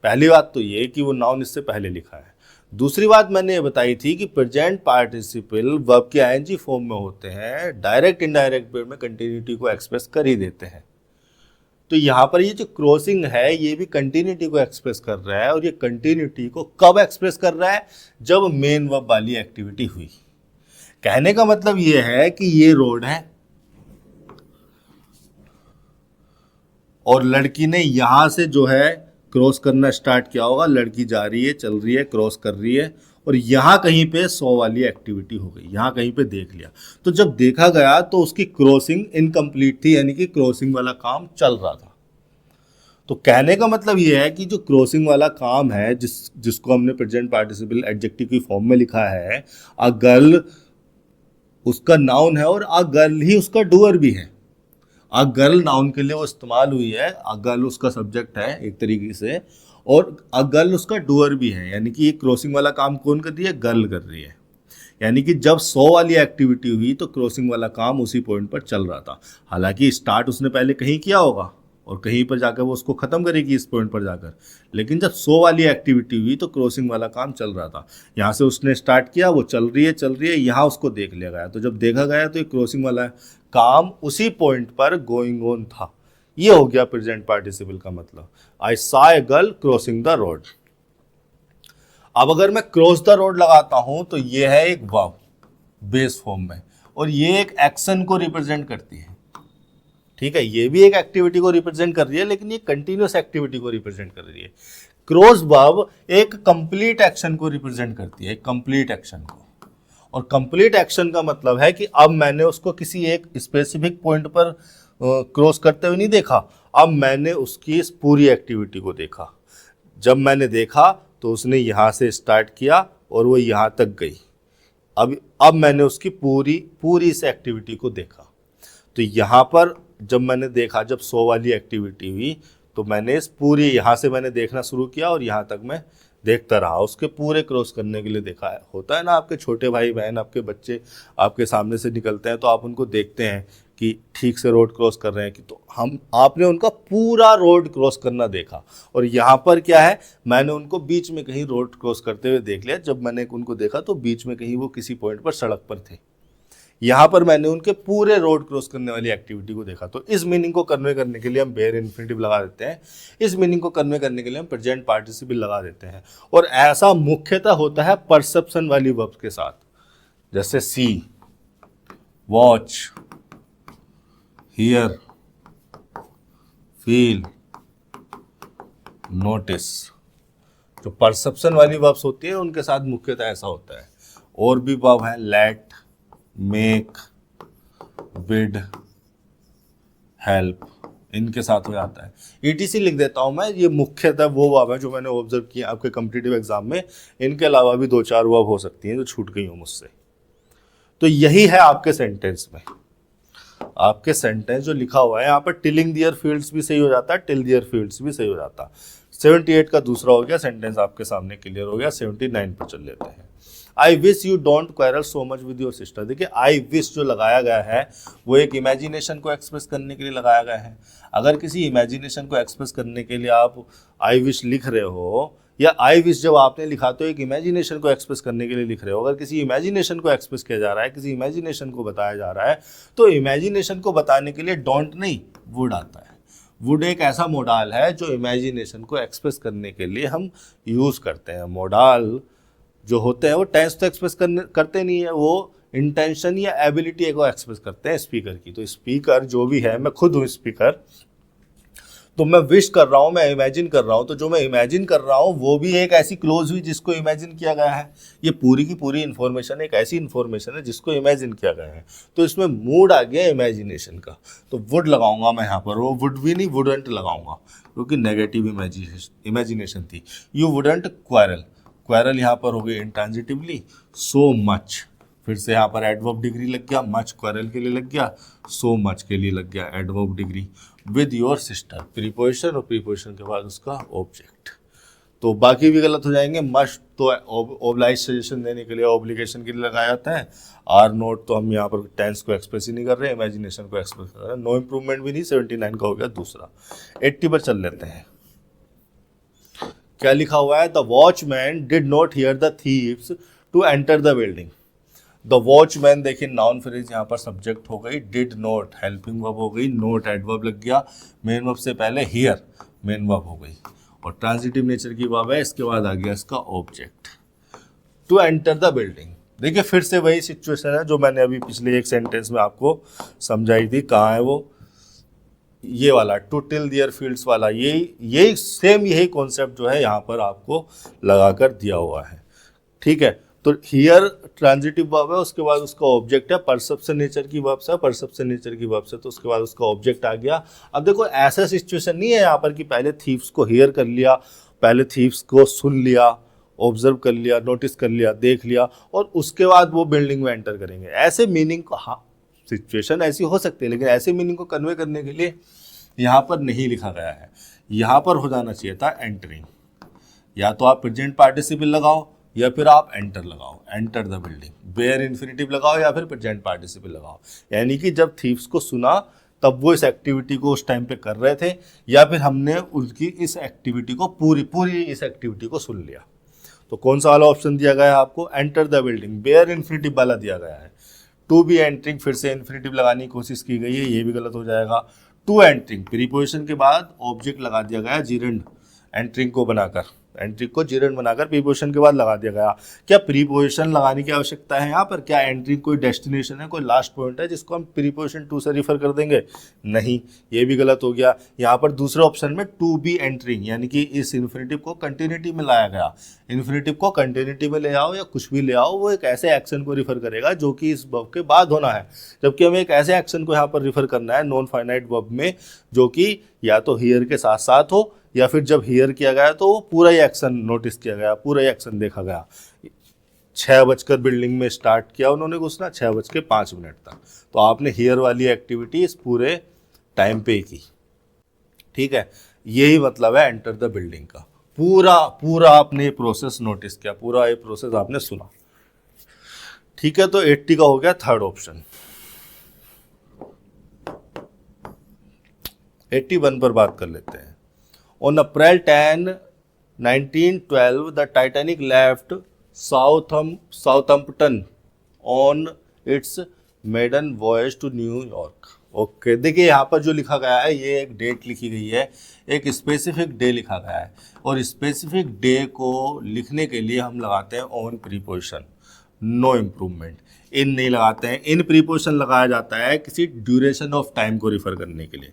पहली बात तो ये कि वो नाउन इससे पहले लिखा है। दूसरी बात मैंने ये बताई थी कि प्रेजेंट पार्टिसिपल वर्ब के आईएनजी फॉर्म में होते हैं, डायरेक्ट इनडायरेक्ट वे में कंटिन्यूटी को एक्सप्रेस कर ही देते हैं। तो यहाँ पर ये जो क्रॉसिंग है ये भी कंटिन्यूटी को एक्सप्रेस कर रहा है और ये कंटिन्यूटी को कब एक्सप्रेस कर रहा है? जब मेन वर्ब वाली एक्टिविटी हुई। कहने का मतलब ये है कि ये रोड है, और लड़की ने यहाँ से जो है क्रॉस करना स्टार्ट किया होगा, लड़की जा रही है, चल रही है, क्रॉस कर रही है, और यहाँ कहीं पे 100 वाली एक्टिविटी हो गई, यहाँ कहीं पे देख लिया। तो जब देखा गया तो उसकी क्रॉसिंग इनकम्प्लीट थी, यानी कि क्रॉसिंग वाला काम चल रहा था। तो कहने का मतलब ये है कि जो क्रॉसिंग वाला काम है, जिसको हमने प्रेजेंट पार्टिसिपल एडजेक्टिव की फॉर्म में लिखा है, अ गर्ल उसका नाउन है और अ गर्ल ही उसका डूअर भी है। अ गर्ल नाउन के लिए वो इस्तेमाल हुई है, अ गर्ल उसका सब्जेक्ट है एक तरीके से, और अ गर्ल उसका डूअर भी है, यानी कि ये क्रॉसिंग वाला काम कौन कर रही है? गर्ल कर रही है। यानी कि जब 100 वाली एक्टिविटी हुई तो क्रॉसिंग वाला काम उसी पॉइंट पर चल रहा था। हालांकि स्टार्ट उसने पहले कहीं किया होगा और कहीं पर जाकर वो उसको ख़त्म करेगी इस पॉइंट पर जाकर, लेकिन जब 100 वाली एक्टिविटी हुई तो क्रॉसिंग वाला काम चल रहा था। यहाँ से उसने स्टार्ट किया, वो चल रही है, यहाँ उसको देख लिया गया। तो जब देखा गया तो ये क्रॉसिंग वाला काम उसी पॉइंट पर गोइंग ऑन था। ये हो गया प्रेजेंट पार्टिसिपल का मतलब। I saw a girl crossing the road. अब अगर मैं क्रॉस द रोड लगाता हूं तो ये है एक वर्ब बेस फॉर्म में, और ये एक एक्शन को रिप्रेजेंट करती है। ठीक है, ये भी एक एक्टिविटी को रिप्रेजेंट कर रही है, लेकिन ये कंटिन्यूअस एक्टिविटी को रिप्रेजेंट कर रही है। क्रॉस वर्ब एक कंप्लीट एक्शन को रिप्रेजेंट करती है, एक कंप्लीट एक्शन को। और कंप्लीट एक्शन का मतलब है कि अब मैंने उसको किसी एक स्पेसिफिक पॉइंट पर क्रॉस करते हुए नहीं देखा, अब मैंने उसकी इस पूरी एक्टिविटी को देखा। जब मैंने देखा तो उसने यहाँ से स्टार्ट किया और वो यहाँ तक गई। अब मैंने उसकी पूरी इस एक्टिविटी को देखा। तो यहाँ पर जब मैंने देखा, जब 100 वाली एक्टिविटी हुई तो मैंने इस पूरी यहाँ से मैंने देखना शुरू किया और यहाँ तक मैं देखता रहा। उसके पूरे क्रॉस करने के लिए देखा है। होता है ना, आपके छोटे भाई बहन, आपके बच्चे आपके सामने से निकलते हैं तो आप उनको देखते हैं कि ठीक से रोड क्रॉस कर रहे हैं कि, तो आपने उनका पूरा रोड क्रॉस करना देखा। और यहाँ पर क्या है, मैंने उनको बीच में कहीं रोड क्रॉस करते हुए देख लिया। जब मैंने उनको देखा तो बीच में कहीं वो किसी पॉइंट पर सड़क पर थे। यहाँ पर मैंने उनके पूरे रोड क्रॉस करने वाली एक्टिविटी को देखा। तो इस मीनिंग को कन्वे करने के लिए हम बेयर इन्फिनिटिव लगा देते हैं, इस मीनिंग को कन्वे करने के लिए हम प्रेजेंट पार्टिसिपल लगा देते हैं। और ऐसा मुख्यतः होता है परसेप्शन वाली वर्ब्स के साथ, जैसे सी, वॉच, हियर, फील, नोटिस। जो परसेप्शन वाली वर्ब्स होती है उनके साथ मुख्यतः ऐसा होता है। और भी वर्ब है, लेट, मेक, बिड, हेल्प, इनके साथ हो जाता है। ETC लिख देता हूं मैं, ये मुख्यतः वो वर्ब है जो मैंने ऑब्जर्व किया आपके कॉम्पिटिटिव एग्जाम में। इनके अलावा भी 2-4 वर्ब हो सकती हैं जो छूट गई हो मुझसे। तो यही है आपके सेंटेंस में। आपके सेंटेंस जो लिखा हुआ है यहाँ पर, टिलिंग दियर फील्ड्स भी सही हो जाता है, टिल दियर फील्ड्स भी सही हो जाता। 78 का दूसरा हो गया सेंटेंस, आपके सामने क्लियर हो गया। 79 पर चल लेते हैं। I wish you don't quarrel so much with your sister. देखिए, आई विश जो लगाया गया है वो एक इमेजिनेशन को एक्सप्रेस करने के लिए लगाया गया है। अगर किसी इमेजिनेशन को एक्सप्रेस करने के लिए आप आई विश लिख रहे हो, या आई विश जब आपने लिखा तो एक इमेजिनेशन को एक्सप्रेस करने के लिए लिख रहे हो। अगर किसी इमेजिनेशन को एक्सप्रेस किया जा रहा है, किसी इमेजिनेशन को बताया जा रहा है, तो इमेजिनेशन को बताने के लिए डोंट नहीं, वुड आता है। वुड एक ऐसा मोडाल है जो इमेजिनेशन को एक्सप्रेस करने के लिए हम यूज़ करते हैं। मोडाल जो होते हैं वो टेंस तो एक्सप्रेस करते नहीं है, वो इंटेंशन या एबिलिटी को एक्सप्रेस करते हैं स्पीकर की। तो स्पीकर जो भी है, मैं खुद हूँ स्पीकर, तो मैं विश कर रहा हूँ, मैं इमेजिन कर रहा हूँ, तो जो मैं इमेजिन कर रहा हूँ वो भी एक ऐसी क्लोज हुई जिसको इमेजिन किया गया है। ये पूरी की पूरी इन्फॉर्मेशन एक ऐसी इन्फॉर्मेशन है जिसको इमेजिन किया गया है। तो इसमें मूड आ गया इमेजिनेशन का, तो वुड लगाऊंगा मैं यहाँ पर। वो वुड भी नहीं, वुडंट लगाऊंगा, क्योंकि नेगेटिव इमेजिनेशन थी। यू वुडंट क्वारल, क्वारल यहाँ पर हो गई इंट्रांजिटिवली। सो मच, फिर से यहाँ पर एडवर्ब डिग्री लग गया, मच क्वारल के लिए लग गया, सो मच के लिए लग गया adverb degree. With your sister, preposition, और प्रीपोजिशन के बाद उसका ऑब्जेक्ट। तो बाकी भी गलत हो जाएंगे। मस्ट तो ओब्लाइज सजेशन देने के लिए, ऑब्लिगेशन के लिए लगाया जाता है। आर नोट तो हम यहाँ पर टेंस को एक्सप्रेस ही नहीं कर रहे, इमेजिनेशन को एक्सप्रेस कर रहे हैं। नो इम्प्रूवमेंट भी नहीं। 79 का हो गया दूसरा। 80 पर चल लेते हैं। क्या लिखा हुआ है? The watchman did not hear the thieves to enter the building. The watchman, देखिए नाउन फ्रेज यहाँ पर सब्जेक्ट हो गई, डिड नॉट हेल्पिंग वर्ब हो गई, नोट एडवर्ब लग गया, मेन वर्ब से पहले हियर मेन वर्ब हो गई, और ट्रांजिटिव नेचर की वर्ब है, इसके बाद आ गया इसका object. To enter the building, देखिए फिर से वही सिचुएशन है जो मैंने अभी पिछले एक सेंटेंस में आपको समझाई थी। कहाँ है वो? ये वाला टू टिल देयर फील्ड्स वाला, यही सेम यही कॉन्सेप्ट जो है यहाँ पर आपको लगाकर दिया हुआ है। ठीक है, तो हियर ट्रांजिटिव वर्ब है, उसके बाद उसका ऑब्जेक्ट है, परसेप्शन नेचर की वर्ब से, परसेप्शन नेचर की वर्ब से, तो उसके बाद उसका ऑब्जेक्ट आ गया। अब देखो ऐसा सिचुएशन नहीं है यहाँ पर कि पहले थीव्स को हियर कर लिया, पहले थीव्स को सुन लिया, ऑब्जर्व कर लिया, नोटिस कर लिया, देख लिया और उसके बाद वो बिल्डिंग में एंटर करेंगे। ऐसे मीनिंग को, हाँ सिचुएशन ऐसी हो सकती है, लेकिन ऐसे मीनिंग को कन्वे करने के लिए यहाँ पर नहीं लिखा गया है। यहाँ पर हो जाना चाहिए था एंटरिंग, या तो आप प्रेजेंट पार्टिसिपल लगाओ या फिर आप एंटर लगाओ, enter the building, bare infinitive लगाओ या फिर प्रेजेंट पार्टिसिपल लगाओ। यानी कि जब थीव्स को सुना तब वो इस एक्टिविटी को उस टाइम पे कर रहे थे, या फिर हमने उनकी इस एक्टिविटी को पूरी इस एक्टिविटी को सुन लिया। तो कौन सा वाला ऑप्शन दिया गया है आपको? Enter the building, bare infinitive वाला दिया गया है। टू बी एंटरिंग, फिर से इन्फिनिटिव लगाने की कोशिश की गई है, ये भी गलत हो जाएगा। टू एंटरिंग, प्रीपोजिशन के बाद ऑब्जेक्ट लगा दिया गया जिरेंड, एंटरिंग को बनाकर, एंट्री को जिरेंड बनाकर प्रीपोजिशन के बाद लगा दिया गया। क्या प्रीपोजिशन लगाने की आवश्यकता है यहाँ पर? क्या एंट्री कोई डेस्टिनेशन है, कोई लास्ट पॉइंट है जिसको हम प्रीपोजिशन टू से रिफर कर देंगे? नहीं, ये भी गलत हो गया। यहाँ पर दूसरे ऑप्शन में टू बी एंटरिंग, यानी कि इस इन्फिनिटिव को कंटिन्यूटी में लाया गया। इन्फिनिटिव को कंटिन्यूटी में ले आओ या कुछ भी ले आओ, वो एक ऐसे एक्शन को रिफर करेगा जो कि इस वर्ब के बाद होना है, जबकि हमें एक ऐसे एक्शन को यहाँ पर रिफर करना है नॉन फाइनाइट वर्ब में, जो कि या तो हियर के साथ साथ हो या फिर जब हियर किया गया तो वो पूरा ही एक्शन नोटिस किया गया, पूरा ही एक्शन देखा गया। 6 बजकर बिल्डिंग में स्टार्ट किया उन्होंने घुसना, 6:05 तक, तो आपने हियर वाली एक्टिविटी इस पूरे टाइम पे की। ठीक है, यही मतलब है एंटर द बिल्डिंग का। पूरा आपने प्रोसेस नोटिस किया, पूरा ये प्रोसेस आपने सुना। ठीक है, तो 80 का हो गया थर्ड ऑप्शन। 81 पर बात कर लेते हैं। On April 10, 1912, the Titanic left Southampton on its maiden voyage to New York. Okay, देखिए यहाँ पर जो लिखा गया है ये एक डेट लिखी गई है, एक स्पेसिफिक डे लिखा गया है, और स्पेसिफिक डे को लिखने के लिए हम लगाते हैं ऑन प्रीपोजिशन, नो इम्प्रूवमेंट। इन नहीं लगाते हैं, इन प्रीपोजिशन लगाया जाता है किसी ड्यूरेशन ऑफ टाइम को रिफर करने के लिए,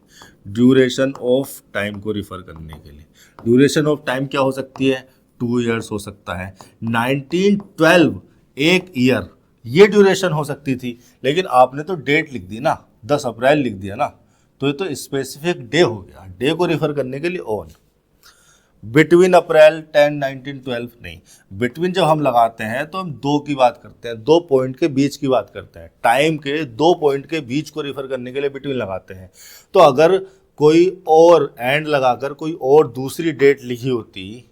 ड्यूरेशन ऑफ टाइम को रिफर करने के लिए। ड्यूरेशन ऑफ टाइम क्या हो सकती है? 2 years हो सकता है। 1912 1 ईयर, ये ड्यूरेशन हो सकती थी, लेकिन आपने तो डेट लिख दी ना, 10 अप्रैल लिख दिया ना, तो ये तो स्पेसिफिक डे हो गया, डे को रिफर करने के लिए ऑन। बिटवीन अप्रैल 10, 1912 नहीं, बिटवीन जब हम लगाते हैं तो हम 2 की बात करते हैं, 2 पॉइंट के बीच की बात करते हैं, टाइम के 2 पॉइंट के बीच को रिफर करने के लिए बिटवीन लगाते हैं। तो अगर कोई और एंड लगाकर कोई और दूसरी डेट लिखी होती,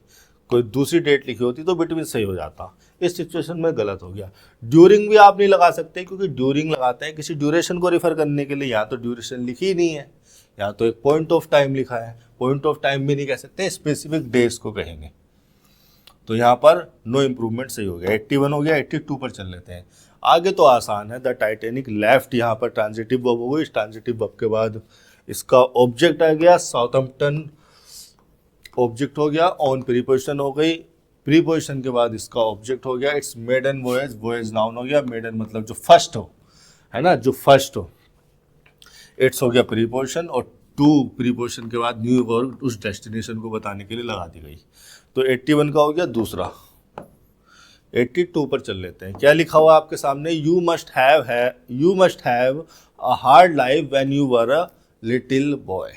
तो बिटवीन सही हो जाता। इस सिचुएशन में गलत हो गया। ड्यूरिंग भी आप नहीं लगा सकते, क्योंकि ड्यूरिंग लगाते हैं किसी ड्यूरेशन को रिफर करने के लिए, यहाँ तो ड्यूरेशन लिखी ही नहीं है, यहाँ तो एक पॉइंट ऑफ टाइम लिखा है। पॉइंट ऑफ टाइम भी नहीं कह सकते, स्पेसिफिक डेज को कहेंगे। तो यहाँ पर नो इम्प्रूवमेंट सही हो गया। 81 हो गया, 82 पर चल लेते हैं। आगे तो आसान है, द टाइटेनिक लेफ्ट, यहाँ पर ट्रांजिटिव वर्ब हो गई, इस ट्रांजिटिव वर्ब के बाद इसका ऑब्जेक्ट आ गया, साउथहैम्पटन ऑब्जेक्ट हो गया, ऑन प्रीपोजिशन हो गई, प्रीपोजिशन के बाद इसका ऑब्जेक्ट हो गया, it's maiden voyage, voyage noun हो गया, मेडन मतलब जो फर्स्ट हो, है ना, जो फर्स्ट हो। इट्स हो गया प्रीपोजिशन, और टू प्रीपोजिशन के बाद न्यू वर्ब उस डेस्टिनेशन को बताने के लिए लगा दी गई। तो 81 का हो गया दूसरा। 82 पर चल लेते हैं। क्या लिखा हुआ आपके सामने? You must have a hard life when you were a little boy.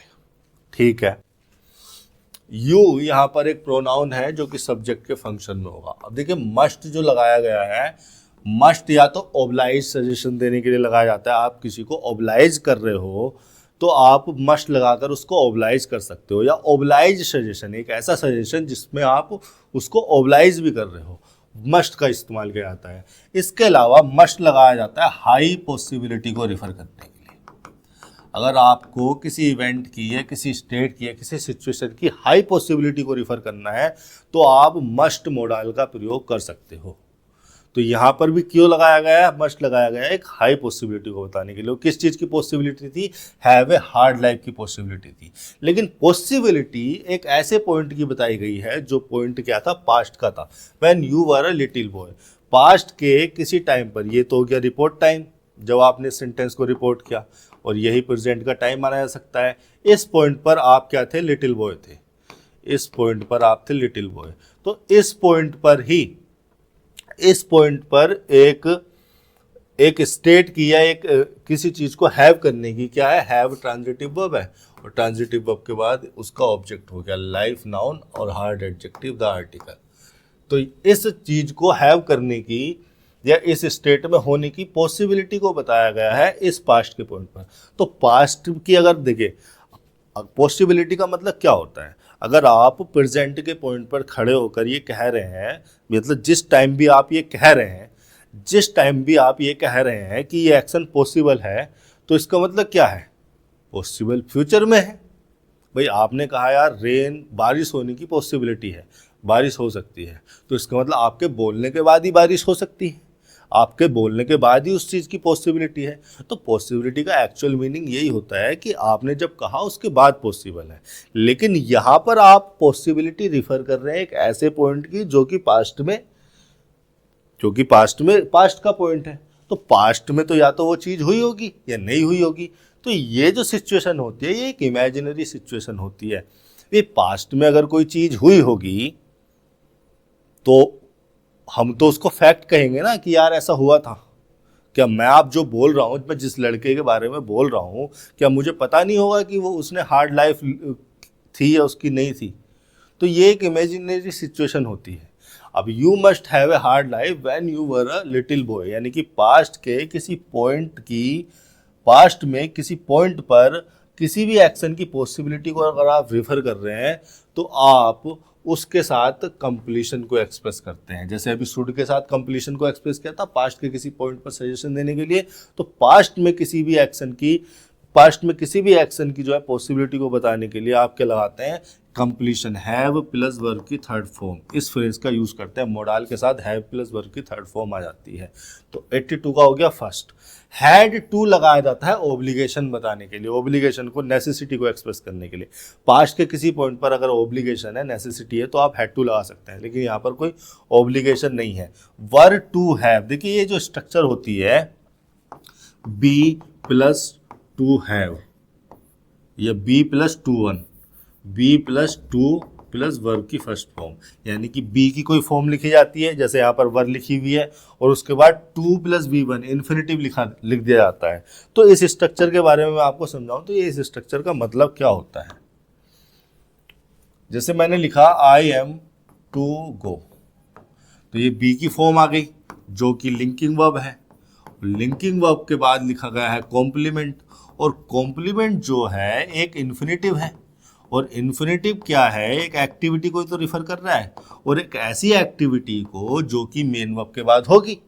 ठीक है, यू यहाँ पर एक प्रोनाउन है जो कि सब्जेक्ट के फंक्शन में होगा। अब देखिए मस्ट जो लगाया गया है, मस्ट या तो ऑब्लाइज सजेशन देने के लिए लगाया जाता है। आप किसी को ऑब्लाइज कर रहे हो तो आप मस्ट लगाकर उसको ऑब्लाइज कर सकते हो, या ऑब्लाइज सजेशन, एक ऐसा सजेशन जिसमें आप उसको ऑब्लाइज भी कर रहे हो, मस्ट का इस्तेमाल किया जाता है। इसके अलावा मस्ट लगाया जाता है हाई पॉसिबिलिटी को रिफर करने के लिए। अगर आपको किसी इवेंट की या किसी स्टेट की या किसी सिचुएशन की हाई पॉसिबिलिटी को रिफर करना है तो आप मस्ट मॉडल का प्रयोग कर सकते हो। तो यहाँ पर भी क्यों लगाया गया है? मस्ट लगाया गया है एक हाई पॉसिबिलिटी को बताने के लिए। किस चीज़ की पॉसिबिलिटी थी? हैव ए हार्ड लाइफ की पॉसिबिलिटी थी। लेकिन पॉसिबिलिटी एक ऐसे पॉइंट की बताई गई है जो पॉइंट क्या था? पास्ट का था, when you were a little boy. Past के किसी टाइम पर, ये तो हो गया रिपोर्ट टाइम, जब आपने सेंटेंस को रिपोर्ट किया, और यही प्रेजेंट का टाइम माना जा सकता है। इस पॉइंट पर आप क्या थे, लिटिल बॉय थे, इस पॉइंट पर आप थे लिटिल बॉय। तो इस पॉइंट पर ही, इस पॉइंट पर एक स्टेट की या एक किसी चीज को हैव करने की क्या है, हैव ट्रांजिटिव वर्ब है, और ट्रांजिटिव वर्ब के बाद उसका ऑब्जेक्ट हो गया लाइफ नाउन और हार्ड एडजेक्टिव द आर्टिकल। तो इस चीज को हैव करने की या इस स्टेट में होने की पॉसिबिलिटी को बताया गया है इस पास्ट के पॉइंट पर। तो पास्ट की अगर देखें, पॉसिबिलिटी का मतलब क्या होता है, अगर आप प्रेजेंट के पॉइंट पर खड़े होकर ये कह रहे हैं, मतलब जिस टाइम भी आप ये कह रहे हैं, जिस टाइम भी आप ये कह रहे हैं कि ये एक्शन पॉसिबल है, तो इसका मतलब क्या है, पॉसिबल फ्यूचर में है। भाई आपने कहा यार रेन, बारिश होने की पॉसिबिलिटी है, बारिश हो सकती है, तो इसका मतलब आपके बोलने के बाद ही बारिश हो सकती है, आपके बोलने के बाद ही उस चीज़ की पॉसिबिलिटी है। तो पॉसिबिलिटी का एक्चुअल मीनिंग यही होता है कि आपने जब कहा उसके बाद पॉसिबल है। लेकिन यहाँ पर आप पॉसिबिलिटी रिफर कर रहे हैं एक ऐसे पॉइंट की जो कि पास्ट में, पास्ट का पॉइंट है। तो पास्ट में तो या तो वो चीज़ हुई होगी या नहीं हुई होगी। तो ये जो सिचुएशन होती है ये एक इमेजिनरी सिचुएशन होती है। ये पास्ट में अगर कोई चीज़ हुई होगी तो हम तो उसको फैक्ट कहेंगे ना कि यार ऐसा हुआ था। क्या मैं आप जो बोल रहा हूँ, मैं जिस लड़के के बारे में बोल रहा हूँ, क्या मुझे पता नहीं होगा कि वो उसने हार्ड लाइफ थी या उसकी नहीं थी। तो ये एक इमेजिनरी सिचुएशन होती है। अब you must have a hard life when you were a little boy, यानी कि पास्ट के किसी पॉइंट की, पास्ट में किसी पॉइंट पर किसी भी एक्शन की पॉसिबिलिटी को अगर आप रिफर कर रहे हैं तो आप उसके साथ कंप्लीशन को एक्सप्रेस करते हैं। जैसे अभी शुड के साथ कंप्लीशन को एक्सप्रेस किया था पास्ट के किसी पॉइंट पर सजेशन देने के लिए। तो पास्ट में किसी भी एक्शन की जो है पॉसिबिलिटी को बताने के लिए आप क्या लगाते हैं, कंप्लीशन, हैव प्लस वर्ब की थर्ड फॉर्म, इस फ्रेज का यूज करते हैं। मोडाल के साथ हैव प्लस वर्ब की थर्ड फॉर्म आ जाती है। तो 82 का हो गया फर्स्ट। हैड टू लगाया जाता है ऑब्लिगेशन बताने के लिए, ऑब्लिगेशन को, नेसेसिटी को एक्सप्रेस करने के लिए। पास्ट के किसी पॉइंट पर अगर ऑब्लिगेशन है, नेसेसिटी है, तो आप हैड टू लगा सकते हैं, लेकिन यहाँ पर कोई ऑब्लिगेशन नहीं है। वर टू हैव, देखिए ये जो स्ट्रक्चर होती है बी प्लस टू हैव या be plus to one, be plus to plus verb की फर्स्ट फॉर्म, यानी कि बी की कोई फॉर्म लिखी जाती है, जैसे यहाँ पर वर लिखी हुई है, और उसके बाद to plus B one infinitive लिख दिया जाता है। तो इस स्ट्रक्चर के बारे में मैं आपको समझाऊं तो ये इस स्ट्रक्चर का मतलब क्या होता है। जैसे मैंने लिखा आई एम टू गो, तो ये बी की फॉर्म आ गई जो कि लिंकिंग वर्ब है। लिंकिंग वर्ब के बाद लिखा गया है कॉम्प्लीमेंट, और कॉम्प्लीमेंट जो है एक इन्फिनिटिव है, और इन्फिनिटिव क्या है, एक एक्टिविटी को तो रिफर कर रहा है, और एक ऐसी एक्टिविटी को जो कि मेन वर्ब के बाद होगी।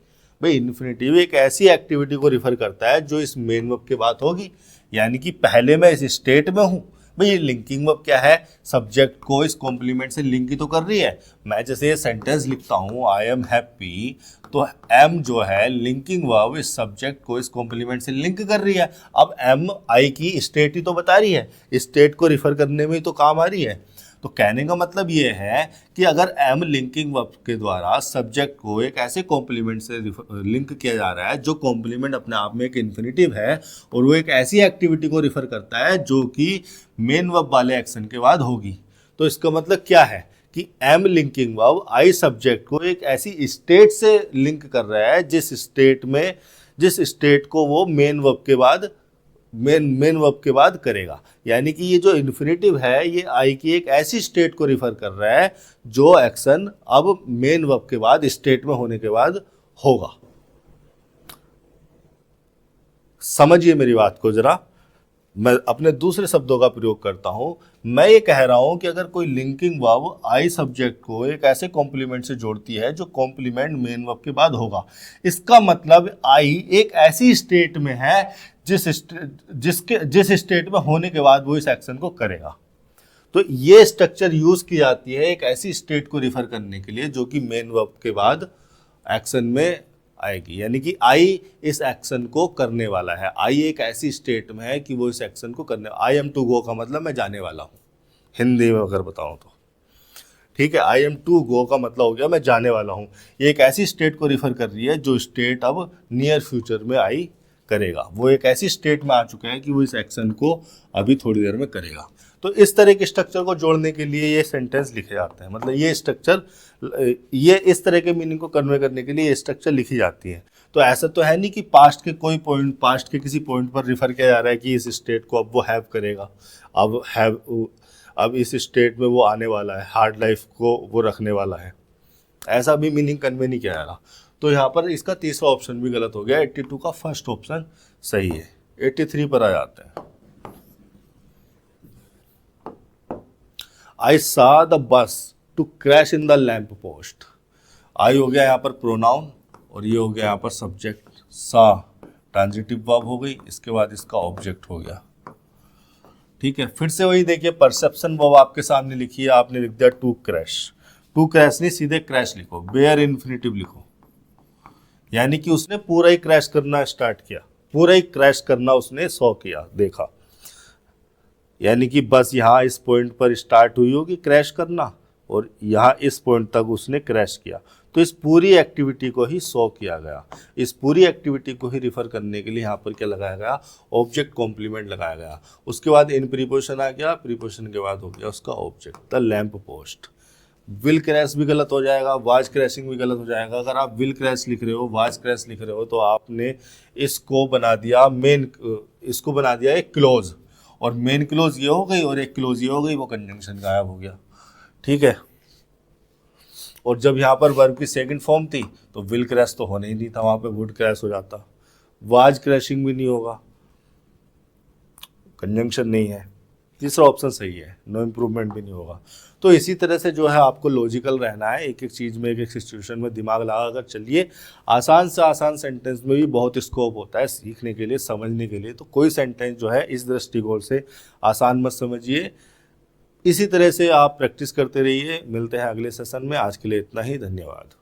भाई इन्फिनिटिव एक ऐसी एक्टिविटी को रिफर करता है जो इस मेन वर्ब के बाद होगी, यानी कि पहले मैं इस स्टेट में हूँ। भाई लिंकिंग वर्ब क्या है, सब्जेक्ट को इस कॉम्प्लीमेंट से लिंक ही तो कर रही है। मैं जैसे ये सेंटेंस लिखता हूँ आई एम हैप्पी, तो एम जो है लिंकिंग वर्ब इस सब्जेक्ट को इस कॉम्प्लीमेंट से लिंक कर रही है। अब एम आई की स्टेट ही तो बता रही है, स्टेट को रिफर करने में ही तो काम आ रही है। तो कहने का मतलब ये है कि अगर एम लिंकिंग वर्ब के द्वारा सब्जेक्ट को एक ऐसे कॉम्प्लीमेंट से लिंक किया जा रहा है जो कॉम्प्लीमेंट अपने आप में एक इन्फिनिटिव है, और वो एक ऐसी एक्टिविटी को रिफर करता है जो कि मेन वर्ब वाले एक्शन के बाद होगी, तो इसका मतलब क्या है कि am linking verb I subject को एक ऐसी स्टेट से लिंक कर रहा है जिस स्टेट को वो मेन वर्ब के बाद करेगा। यानी कि ये जो इन्फिनिटिव है ये आई की एक ऐसी स्टेट को रिफर कर रहा है जो एक्शन अब मेन वर्ब के बाद, स्टेट में होने के बाद होगा। समझिए मेरी बात को जरा, मैं अपने दूसरे शब्दों का प्रयोग करता हूं। मैं ये कह रहा हूं कि अगर कोई लिंकिंग वर्ब आई सब्जेक्ट को एक ऐसे कॉम्प्लीमेंट से जोड़ती है जो कॉम्प्लीमेंट मेन वर्ब के बाद होगा, इसका मतलब आई एक ऐसी स्टेट में है जिस स्टेट में होने के बाद वो इस एक्शन को करेगा। तो ये स्ट्रक्चर यूज की जाती है एक ऐसी स्टेट को रिफर करने के लिए जो कि मेन वर्ब के बाद एक्शन में आएगी, यानी कि आई इस एक्शन को करने वाला है। आई एक ऐसी स्टेट में है कि वो इस एक्शन को करने, आई एम टू गो का मतलब मैं जाने वाला हूँ, हिंदी में अगर बताऊँ तो, ठीक है। आई एम टू गो का मतलब हो गया मैं जाने वाला हूँ। ये एक ऐसी स्टेट को रिफर कर रही है जो स्टेट अब नियर फ्यूचर में आई करेगा, वो एक ऐसी स्टेट में आ चुका है कि वो इस एक्शन को अभी थोड़ी देर में करेगा। तो इस तरह के स्ट्रक्चर को जोड़ने के लिए ये सेंटेंस लिखे जाते हैं, मतलब ये स्ट्रक्चर, ये इस तरह के मीनिंग को कन्वे करने के लिए ये स्ट्रक्चर लिखी जाती है। तो ऐसा तो है नहीं कि पास्ट के कोई पॉइंट, पास्ट के किसी पॉइंट पर रिफर किया जा रहा है कि इस स्टेट को अब वो हैव करेगा, अब इस स्टेट में वो आने वाला है, हार्ड लाइफ को वो रखने वाला है, ऐसा भी मीनिंग कन्वे नहीं किया जा रहा। तो यहाँ पर इसका तीसरा ऑप्शन भी गलत हो गया, 82 का फर्स्ट ऑप्शन सही है। 83 पर आ जाते हैं। आई saw the bus to crash in the lamp post. I हो गया यहाँ पर प्रोनाउन और ये हो गया यहाँ पर सब्जेक्ट, सा ट्रांजिटिव वर्ब हो गई, इसके बाद इसका ऑब्जेक्ट हो गया। ठीक है, फिर से वही देखिए, परसेप्शन वर्ब आपके सामने लिखी है, आपने लिख दिया टू क्रैश। टू क्रैश नहीं, सीधे क्रैश लिखो, बेयर इन्फिनिटिव लिखो, यानी कि उसने पूरा ही क्रैश करना स्टार्ट किया, पूरा ही क्रैश करना उसने सौ किया, देखा, यानी कि बस यहाँ इस पॉइंट पर स्टार्ट हुई होगी क्रैश करना और यहाँ इस पॉइंट तक उसने क्रैश किया। तो इस पूरी एक्टिविटी को ही सॉ किया गया। इस पूरी एक्टिविटी को ही रिफर करने के लिए यहाँ पर क्या लगाया गया, ऑब्जेक्ट कॉम्प्लीमेंट लगाया गया। उसके बाद इन प्रीपोजिशन आ गया, प्रीपोजिशन के बाद हो गया उसका object, the lamp post. Will crash भी गलत हो जाएगा, वाज क्रैशिंग भी गलत हो जाएगा। अगर आप विल क्रैश लिख रहे हो, वाज क्रैश लिख रहे हो, तो आपने इसको बना दिया मेन, इसको बना दिया एक क्लोज, और मेन क्लोज ये हो गई और एक क्लोज ये हो गई, वो कंजंक्शन गायब हो गया। ठीक है, और जब यहाँ पर वर्ब की सेकंड फॉर्म थी तो विल क्रैश तो होने ही नहीं था, वहाँ पे वुड क्रैश हो जाता, वाज क्रैशिंग भी नहीं होगा, कंजंक्शन नहीं है, तीसरा ऑप्शन सही है, नो इम्प्रूवमेंट भी नहीं होगा। तो इसी तरह से जो है आपको लॉजिकल रहना है, एक एक चीज़ में, एक एक सिचुएशन में दिमाग लगा कर चलिए। आसान से आसान सेंटेंस में भी बहुत स्कोप होता है सीखने के लिए, समझने के लिए। तो कोई सेंटेंस जो है इस दृष्टिकोण से आसान मत समझिए। इसी तरह से आप प्रैक्टिस करते रहिए। मिलते हैं अगले सेशन में, आज के लिए इतना ही, धन्यवाद।